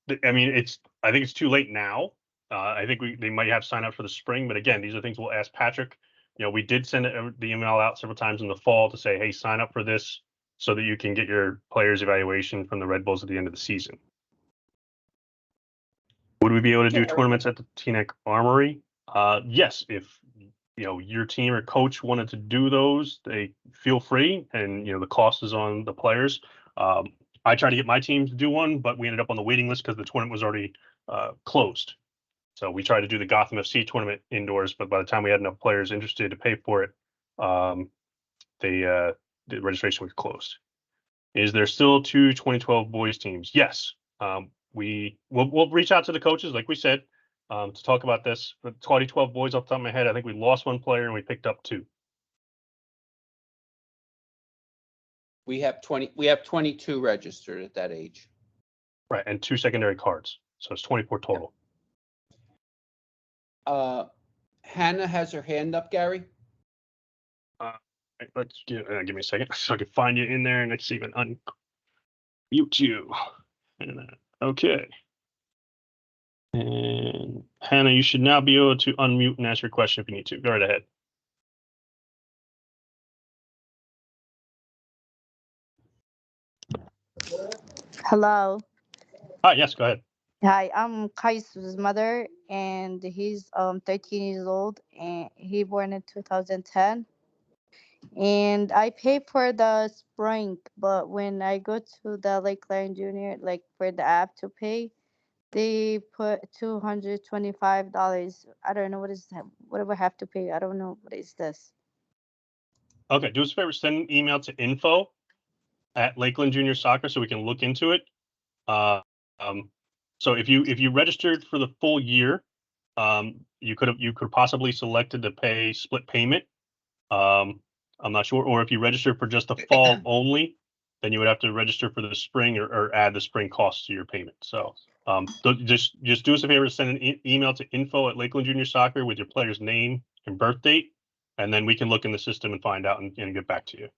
mean, I think it's too late now. I think they might have signed up for the spring, but again, these are things we'll ask Patrick. We did send the email out several times in the fall to say, hey, sign up for this so that you can get your players' evaluation from the Red Bulls at the end of the season. Would we be able to do tournaments at the Teaneck Armory? Yes, if your team or coach wanted to do those, they feel free, and the cost is on the players. I tried to get my team to do one, but we ended up on the waiting list because the tournament was already closed. So we tried to do the Gotham FC tournament indoors, but by the time we had enough players interested to pay for it, the registration was closed. Is there still two 2012 boys teams? Yes. We'll reach out to the coaches, like we said, to talk about this. But 2012 boys, off the top of my head, I think we lost one player and we picked up two. We have 22 registered at that age. Right, and two secondary cards. So it's 24 total. Hannah has her hand up, Gary. Right, let's give me a second so I can find you in there and let's even unmute you. Okay. And Hannah, you should now be able to unmute and ask your question if you need to. Go right ahead. Hello. Hi, yes, go ahead. Hi, I'm Kai's mother, and he's 13 years old, and he born in 2010. And I pay for the spring, but when I go to the Lakeland Junior, like for the app to pay, they put $225. I don't know what is that. Whatever I have to pay, I don't know what is this. Okay, do us a favor, send an email to info@Lakeland Junior Soccer so we can look into it. So if you registered for the full year, you could possibly selected to pay split payment. I'm not sure, or if you registered for just the fall only, then you would have to register for the spring or add the spring costs to your payment. So just do us a favor, send an email to info@Lakeland Junior Soccer with your player's name and birth date, and then we can look in the system and find out and get back to you.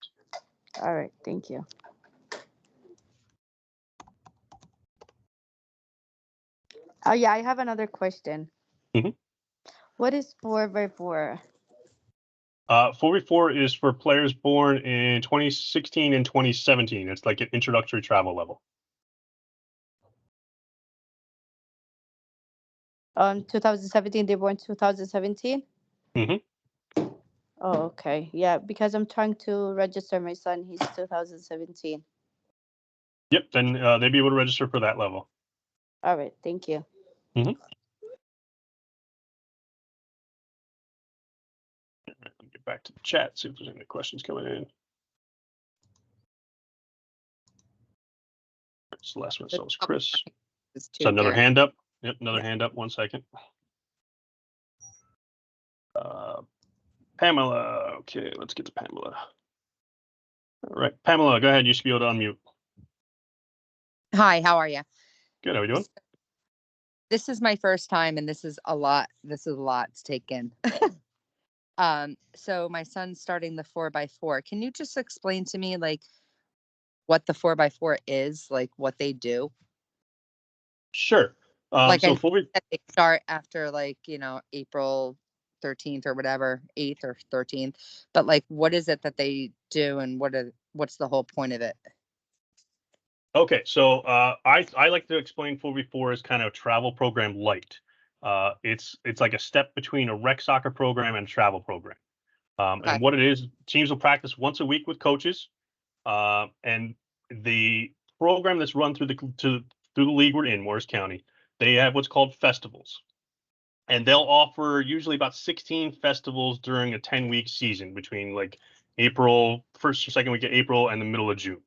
All right, thank you. Oh yeah, I have another question. Mhm. What is 4x4? 4v4 is for players born in 2016 and 2017. It's like an introductory travel level. 2017. They born 2017. Mhm. Oh, okay. Yeah, because I'm trying to register my son. He's 2017. Yep, then they'd be able to register for that level. All right, thank you. Get back to the chat, see if there's any questions coming in. So the last one, so it was Chris. So another hand up. Yep, another hand up. 1 second. Pamela. Okay, let's get to Pamela. All right, Pamela, go ahead. You should be able to unmute. Hi, how are you? Good. How are you doing? This is my first time, and this is a lot to take in. So my son's starting the 4x4. Can you just explain to me like what the 4x4 is, like what they do? Sure. Like So I know before we, that they start after April 13th or whatever, 8th or 13th. But like what is it that they do and what's the whole point of it? okay, so I like to explain 4v4 as kind of a travel program light. It's like a step between a rec soccer program and a travel program. Okay. And what it is, teams will practice once a week with coaches, and the program that's run through the league we're in, Morris County, they have what's called festivals, and they'll offer usually about 16 festivals during a 10-week season between like April, first or second week of April and the middle of June.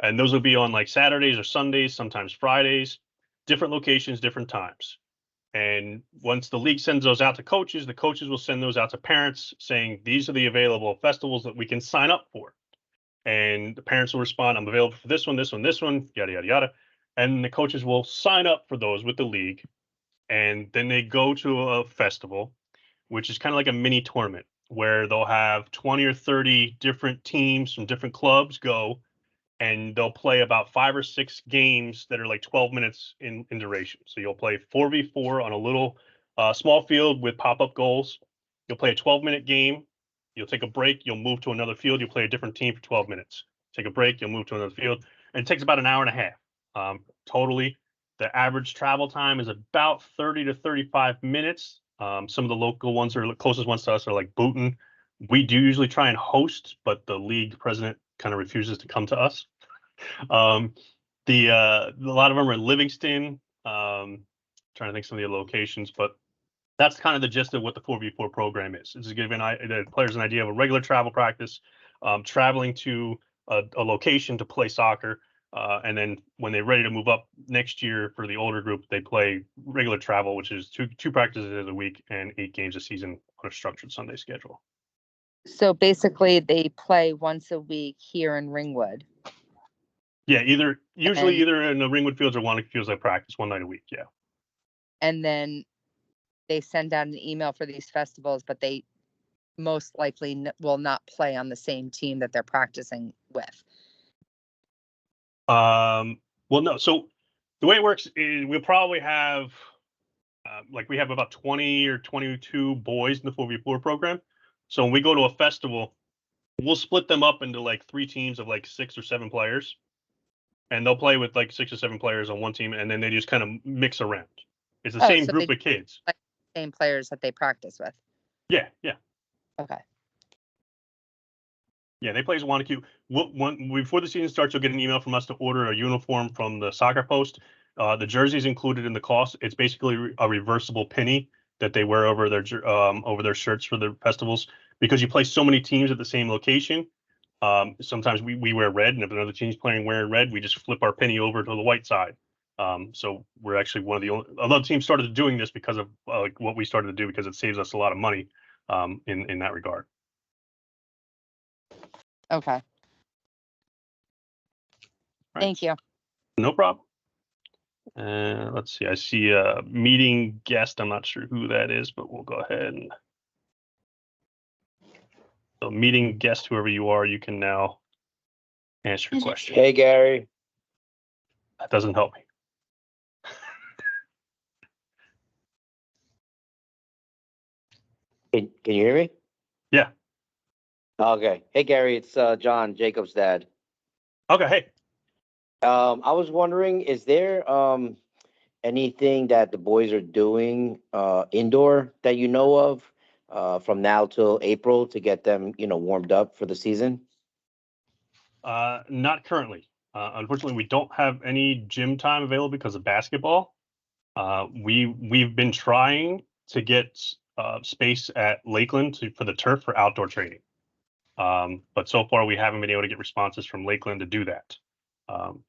And those will be on like Saturdays or Sundays, sometimes Fridays, different locations, different times. And once the league sends those out to coaches, the coaches will send those out to parents saying, these are the available festivals that we can sign up for. And the parents will respond, I'm available for this one, this one, this one, yada, yada, yada. And the coaches will sign up for those with the league. And then they go to a festival, which is kind of like a mini tournament where they'll have 20 or 30 different teams from different clubs go, and they'll play about 5 or 6 games that are like 12 minutes in duration. So you'll play 4v4 on a little small field with pop-up goals. You'll play a 12-minute game. You'll take a break. You'll move to another field. You'll play a different team for 12 minutes. Take a break. You'll move to another field. And it takes about an hour and a half totally. The average travel time is about 30 to 35 minutes. Some of the local ones are closest ones to us are like Booton. We do usually try and host, but the league president kind of refuses to come to us. A lot of them are in Livingston, trying to think some of the locations, but that's kind of the gist of what the 4v4 program is. It's giving the players an idea of a regular travel practice, traveling to a location to play soccer. And then when they're ready to move up next year for the older group, they play regular travel, which is two practices a week and 8 games a season on a structured Sunday schedule. So basically they play once a week here in Ringwood. Yeah, usually And- either in the Ringwood Fields or Wanaka Fields, they practice one night a week. Yeah. And then they send out an email for these festivals, but they most likely will not play on the same team that they're practicing with. Well, no. So the way it works is we'll probably have we have about 20 or 22 boys in the 4v4 program. So when we go to a festival, we'll split them up into like 3 teams of like 6 or 7 players, and they'll play with like 6 or 7 players on one team, and then they just kind of mix around. It's the Oh, same so group they of kids. play the same players that they practice with. Yeah. Okay. Yeah, they play as Wanaka. Before the season starts, you'll get an email from us to order a uniform from the soccer post. The jersey's included in the cost. It's basically a reversible penny that they wear over their shirts for the festivals, because you play so many teams at the same location. Sometimes we wear red, and if another team's playing wearing red, we just flip our penny over to the white side. So we're actually one of the only. Although teams started doing this because of what we started to do, because it saves us a lot of money in that regard. Okay. Right. Thank you. No problem. Let's see. I see a meeting guest. I'm not sure who that is, but we'll go ahead and. So, meeting guest, whoever you are, you can now answer your question. Hey, Gary. That doesn't help me. Can you hear me? Yeah. Okay. Hey, Gary, it's John, Jacob's dad. Okay. Hey. I was wondering, is there anything that the boys are doing indoor that you know of from now till April to get them, warmed up for the season? Not currently. Unfortunately, we don't have any gym time available because of basketball. We've been trying to get space at Lakeland for the turf for outdoor training. But so far we haven't been able to get responses from Lakeland to do that.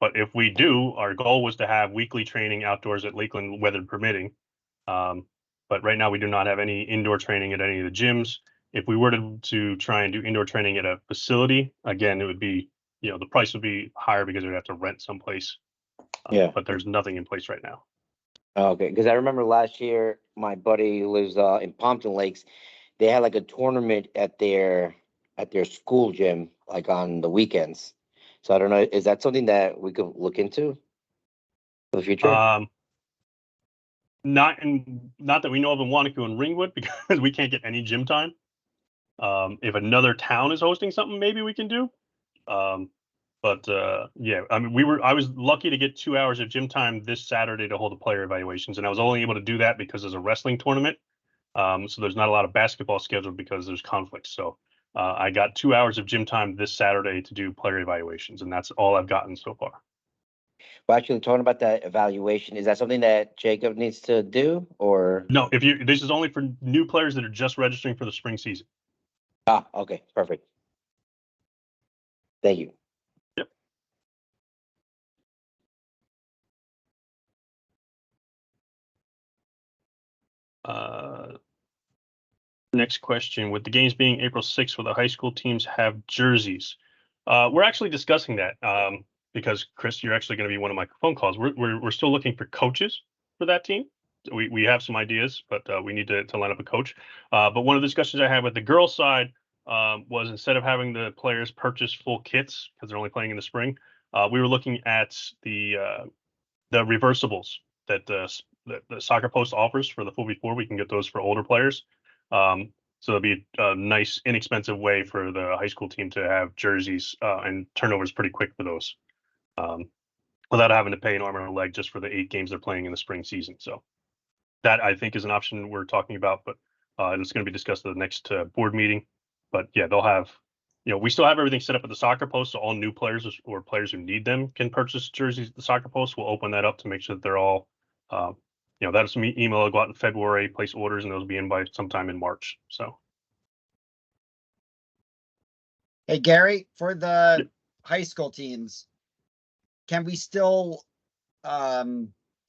But if we do, our goal was to have weekly training outdoors at Lakeland, weather permitting. But right now we do not have any indoor training at any of the gyms. If we were to try and do indoor training at a facility, again, it would be, the price would be higher because we'd have to rent someplace. Yeah. But there's nothing in place right now. Okay, because I remember last year, my buddy who lives in Pompton Lakes, they had like a tournament at their school gym, like on the weekends. So I don't know, is that something that we could look into for the future? Not that we know of in Wanaka and Ringwood, because we can't get any gym time. If another town is hosting something, maybe we can do. But yeah, I mean, I was lucky to get 2 hours of gym time this Saturday to hold the player evaluations, and I was only able to do that because there's a wrestling tournament. So there's not a lot of basketball scheduled because there's conflicts. So I got 2 hours of gym time this Saturday to do player evaluations, and that's all I've gotten so far. Well, actually, talking about that evaluation, is that something that Jacob needs to do, or? No, this is only for new players that are just registering for the spring season. Ah, okay, perfect. Thank you. Yep. Next question. With the games being April 6th, will the high school teams have jerseys? We're actually discussing that because, Chris, you're actually going to be one of my phone calls. We're still looking for coaches for that team. We have some ideas, but we need to line up a coach. But one of the discussions I had with the girls' side was, instead of having the players purchase full kits because they're only playing in the spring, we were looking at the reversibles that the Soccer Post offers for the 4v4. We can get those for older players. So it'll be a nice, inexpensive way for the high school team to have jerseys, and turnovers pretty quick for those, without having to pay an arm and a leg just for the 8 games they're playing in the spring season. So that, I think, is an option we're talking about, but it's going to be discussed at the next board meeting. But yeah, they'll have, we still have everything set up at the Soccer Post, so all new players or players who need them can purchase jerseys at the Soccer Post. We'll open that up to make sure that they're all, That's me email will go out in February, place orders, and those will be in by sometime in March. So Hey, Gary, for the Yep. high school teams, can we still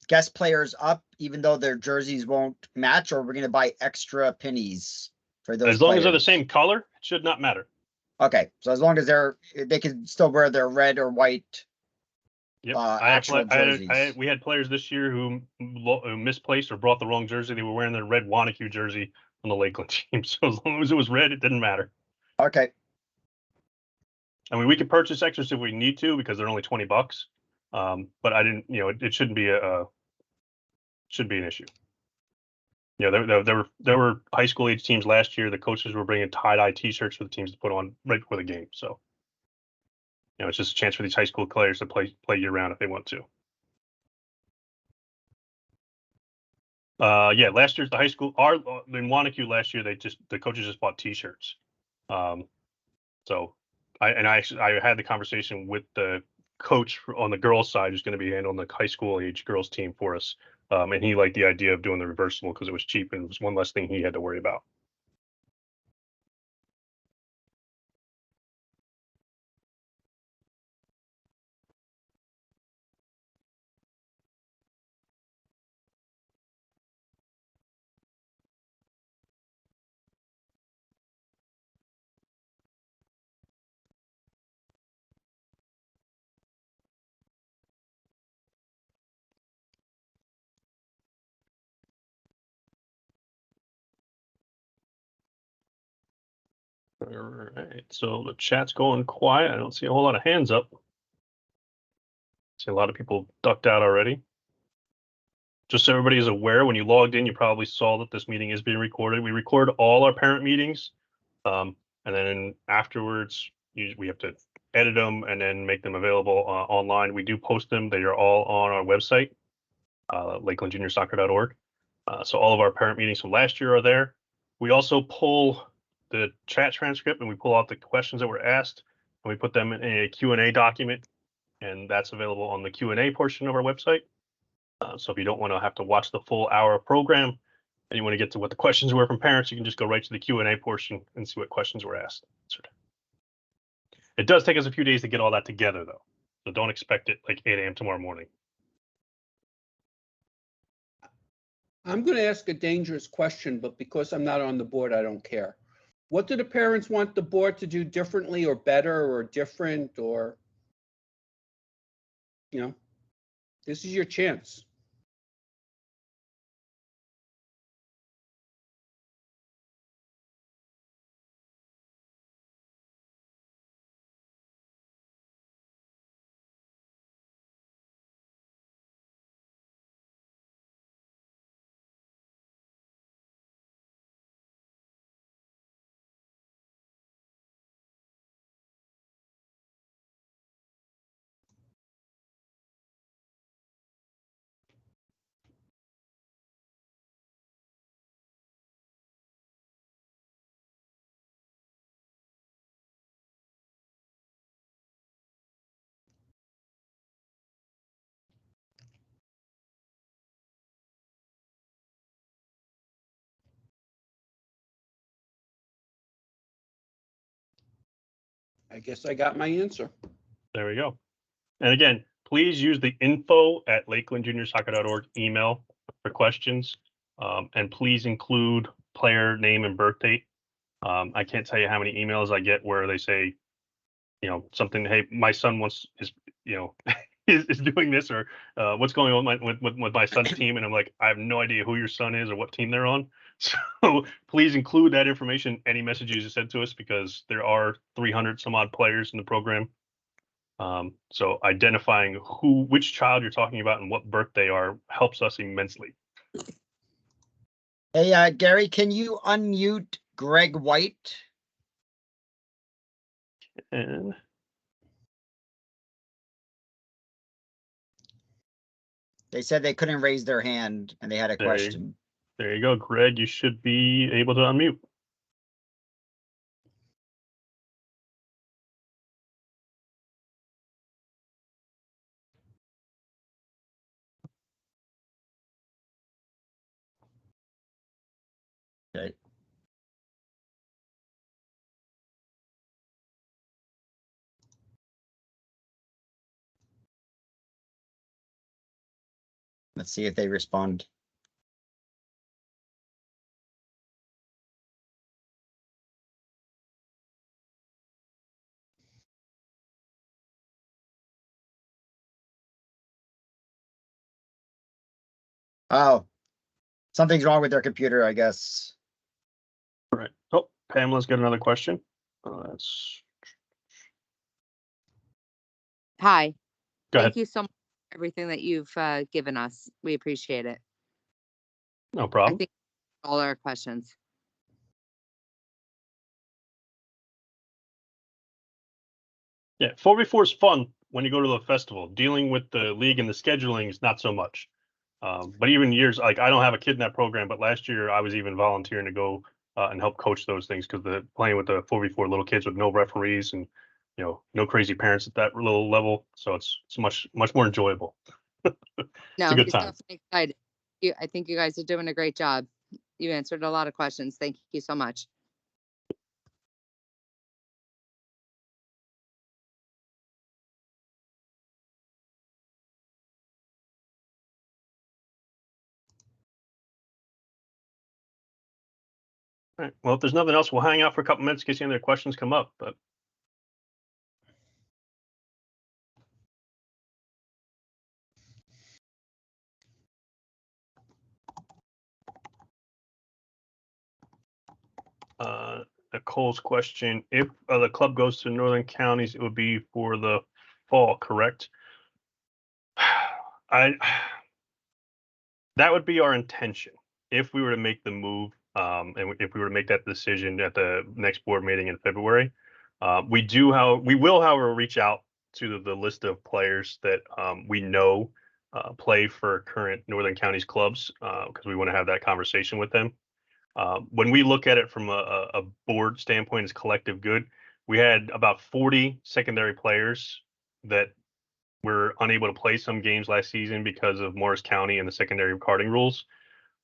guest players up even though their jerseys won't match, or we're going to buy extra pennies for those as long as they're the players? same color, it should not matter. Okay, so as long as they can still wear their red or white Yep. actual jerseys. We had players this year who misplaced or brought the wrong jersey. They were wearing their red Wanacue jersey on the Lakeland team. So as long as it was red, it didn't matter. Okay, I mean, we could purchase extras if we need to because they're only $20. But I didn't. It shouldn't be should be an issue. There were high school age teams last year. The coaches were bringing tie-dye T-shirts for the teams to put on right before the game. So it's just a chance for these high school players to play year round if they want to. Last year's the high school in Wanacue last year the coaches just bought T-shirts. So I had the conversation with the coach on the girls' side who's going to be handling the high school age girls team for us, and he liked the idea of doing the reversible because it was cheap and it was one less thing he had to worry about. All right, so the chat's going quiet. I don't see a whole lot of hands up. See a lot of people ducked out already. Just so everybody is aware, when you logged in, you probably saw that this meeting is being recorded. We record all our parent meetings, and then afterwards, we have to edit them and then make them available online. We do post them. They are all on our website, lakelandjuniorsoccer.org. So all of our parent meetings from last year are there. We also pull the chat transcript and we pull out the questions that were asked and we put them in a Q&A document, and that's available on the Q&A portion of our website. So if you don't want to have to watch the full hour program and you want to get to what the questions were from parents, you can just go right to the Q&A portion and see what questions were asked. It does take us a few days to get all that together, though. So don't expect it like 8 a.m. tomorrow morning. I'm going to ask a dangerous question, but because I'm not on the board, I don't care. What do the parents want the board to do differently or better or different, or, this is your chance. I guess I got my answer. There we go. And again, please use the info@lakelandjuniorsoccer.org email for questions. And please include player name and birth date. I can't tell you how many emails I get where they say, something, hey, my son is doing this, or what's going on with my son's team. And I'm like, I have no idea who your son is or what team they're on. So please include that information, any messages you send to us, because there are 300 some odd players in the program. So identifying which child you're talking about and what birth they are helps us immensely. Hey, Gary, can you unmute Greg White? And They said they couldn't raise their hand and they had a question. There you go, Greg. You should be able to unmute. Okay. Let's see if they respond. Oh, something's wrong with their computer, I guess. All right. Oh, Pamela's got another question. That's Hi, go ahead. thank you so much for everything that you've given us. We appreciate it. No I problem. think all our questions. Yeah, 4v4 is fun when you go to the festival. Dealing with the league and the scheduling is not so much. But even years like I don't have a kid in that program, but last year I was even volunteering to go and help coach those things because the playing with the 4v4 little kids with no referees and no crazy parents at that little level, so it's much more enjoyable. It's a No, good he's time. definitely excited. I think you guys are doing a great job. You answered a lot of questions. Thank you so much. All right. Well, if there's nothing else, we'll hang out for a couple minutes in case any other questions come up. But Nicole's question: if the club goes to northern counties, it would be for the fall, correct? I that would be our intention if we were to make the move, and if we were to make that decision at the next board meeting in February. We will, however, reach out to the list of players that we know play for current Northern Counties clubs because we want to have that conversation with them. When we look at it from a board standpoint as collective good, we had about 40 secondary players that were unable to play some games last season because of Morris County and the secondary carding rules.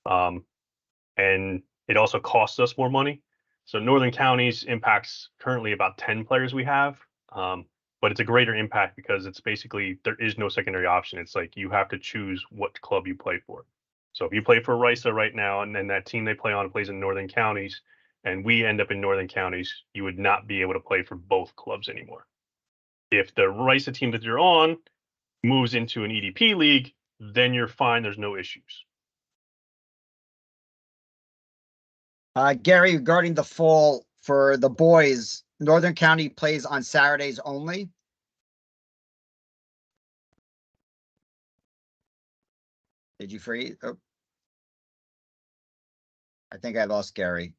And it also costs us more money. So Northern Counties impacts currently about 10 players we have. But it's a greater impact because it's basically there is no secondary option. It's like you have to choose what club you play for. So if you play for RISA right now and then that team they play on plays in Northern Counties and we end up in Northern Counties, you would not be able to play for both clubs anymore. If the RISA team that you're on moves into an EDP league, then you're fine. There's no issues. Gary, regarding the fall for the boys, Northern County plays on Saturdays only. Did you freeze? Oh. I think I lost Gary.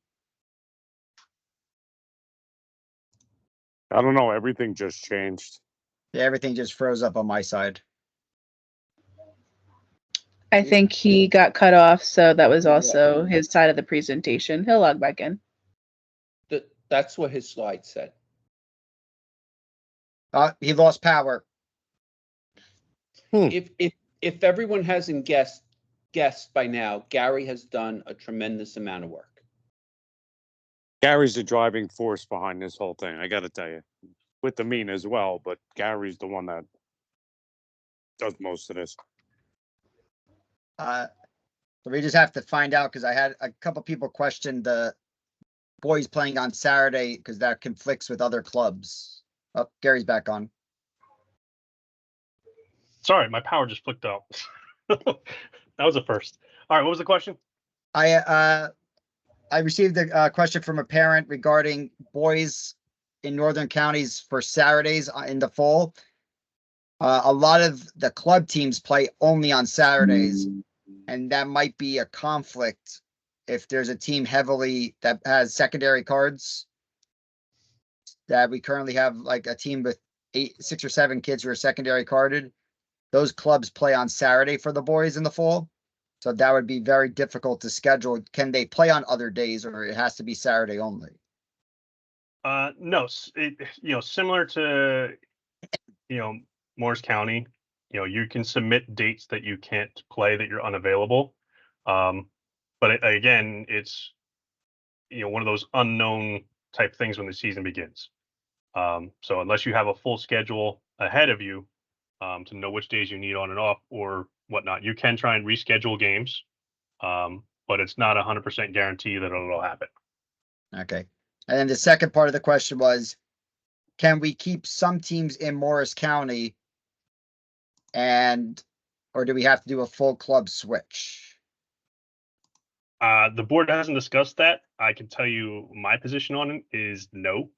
I don't know. Everything just changed. Yeah, everything just froze up on my side. I think he got cut off, so that was also his side of the presentation. He'll log back in. That's what his slide said. He lost power. If everyone hasn't guessed by now, Gary has done a tremendous amount of work. Gary's the driving force behind this whole thing. I got to tell you, with the mean as well, but Gary's the one that does most of this. So we just have to find out because I had a couple people question the boys playing on Saturday because that conflicts with other clubs. Oh, Gary's back on. Sorry, my power just flicked out. That was a first. All right, what was the question? I received a question from a parent regarding boys in northern counties for Saturdays in the fall. A lot of the club teams play only on Saturdays, and that might be a conflict if there's a team heavily that has secondary cards. That we currently have like a team with 6 or 7 kids who are secondary carded. Those clubs play on Saturday for the boys in the fall. So that would be very difficult to schedule. Can they play on other days or it has to be Saturday only? No, similar to, Morris County, you can submit dates that you can't play that you're unavailable. But again, it's one of those unknown type things when the season begins. So unless you have a full schedule ahead of you to know which days you need on and off or whatnot, you can try and reschedule games, but it's not 100% guarantee that it'll happen. Okay. And then the second part of the question was, can we keep some teams in Morris County or do we have to do a full club switch? The board hasn't discussed that. I can tell you my position on it is no.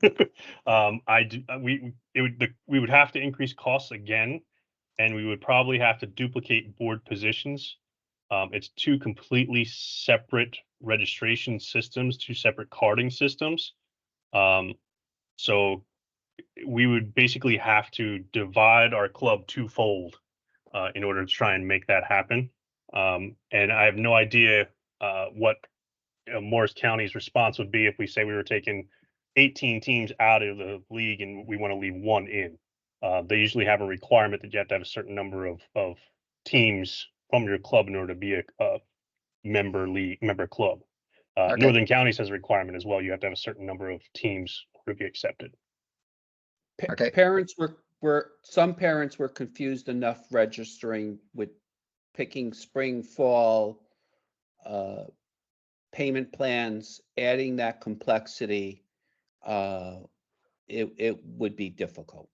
We would have to increase costs again, and we would probably have to duplicate board positions. It's two completely separate registration systems, two separate carding systems. So we would basically have to divide our club twofold in order to try and make that happen. And I have no idea what Morris County's response would be if we say we were taking 18 teams out of the league and we want to leave one in. They usually have a requirement that you have to have a certain number of teams from your club in order to be a member club. Okay. Northern Counties has a requirement as well. You have to have a certain number of teams to be accepted. Okay. Some parents were confused enough registering with picking spring, fall, payment plans, adding that complexity. It would be difficult.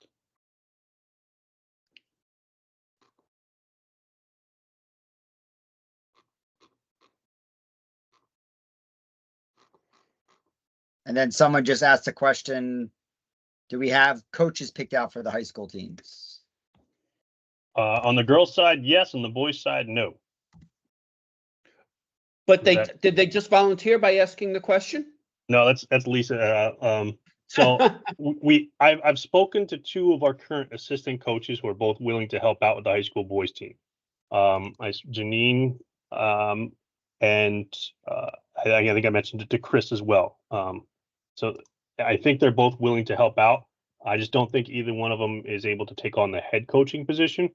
And then someone just asked a question, do we have coaches picked out for the high school teams? On the girls' side, yes. On the boys' side, no. But did they just volunteer by asking the question? No, that's Lisa. So I've spoken to two of our current assistant coaches who are both willing to help out with the high school boys team. Janine, and I think I mentioned it to Chris as well. So I think they're both willing to help out. I just don't think either one of them is able to take on the head coaching position.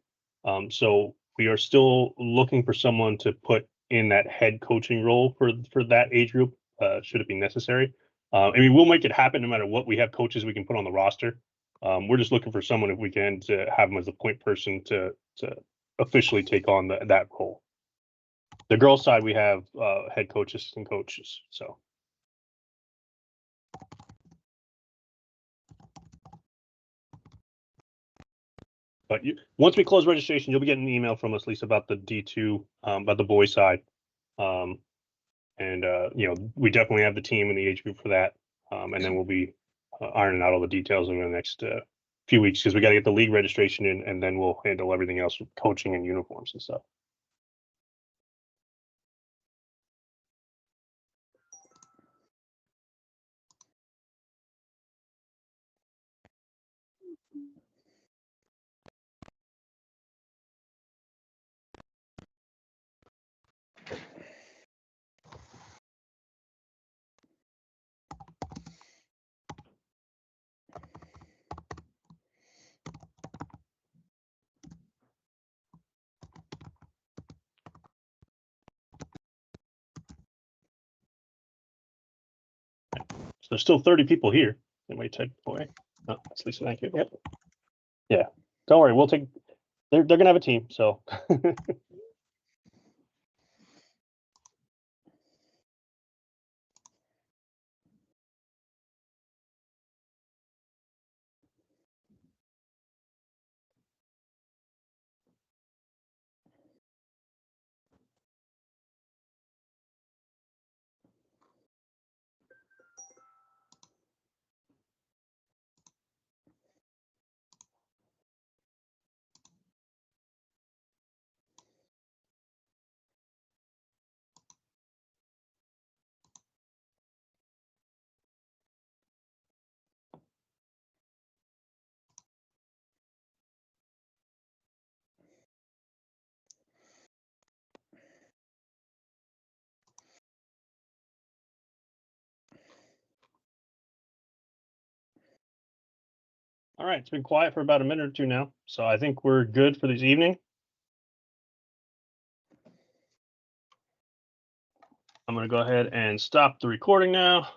So we are still looking for someone to put in that head coaching role for that age group, should it be necessary. I mean, we'll make it happen no matter what. We have coaches we can put on the roster. We're just looking for someone, if we can, to have them as a point person to officially take on that role. The girls' side, we have head coaches and coaches. So. But once we close registration, you'll be getting an email from us, Lisa, about the D2, about the boys' side. We definitely have the team and the age group for that. And then we'll be ironing out all the details in the next few weeks because we got to get the league registration in, and then we'll handle everything else with coaching and uniforms and stuff. So there's still 30 people here. Anybody type away? Oh, that's Lisa. Thank you. Yep. Yeah. Don't worry. We'll take. They're gonna have a team. So. All right, it's been quiet for about a minute or two now, so I think we're good for this evening. I'm going to go ahead and stop the recording now.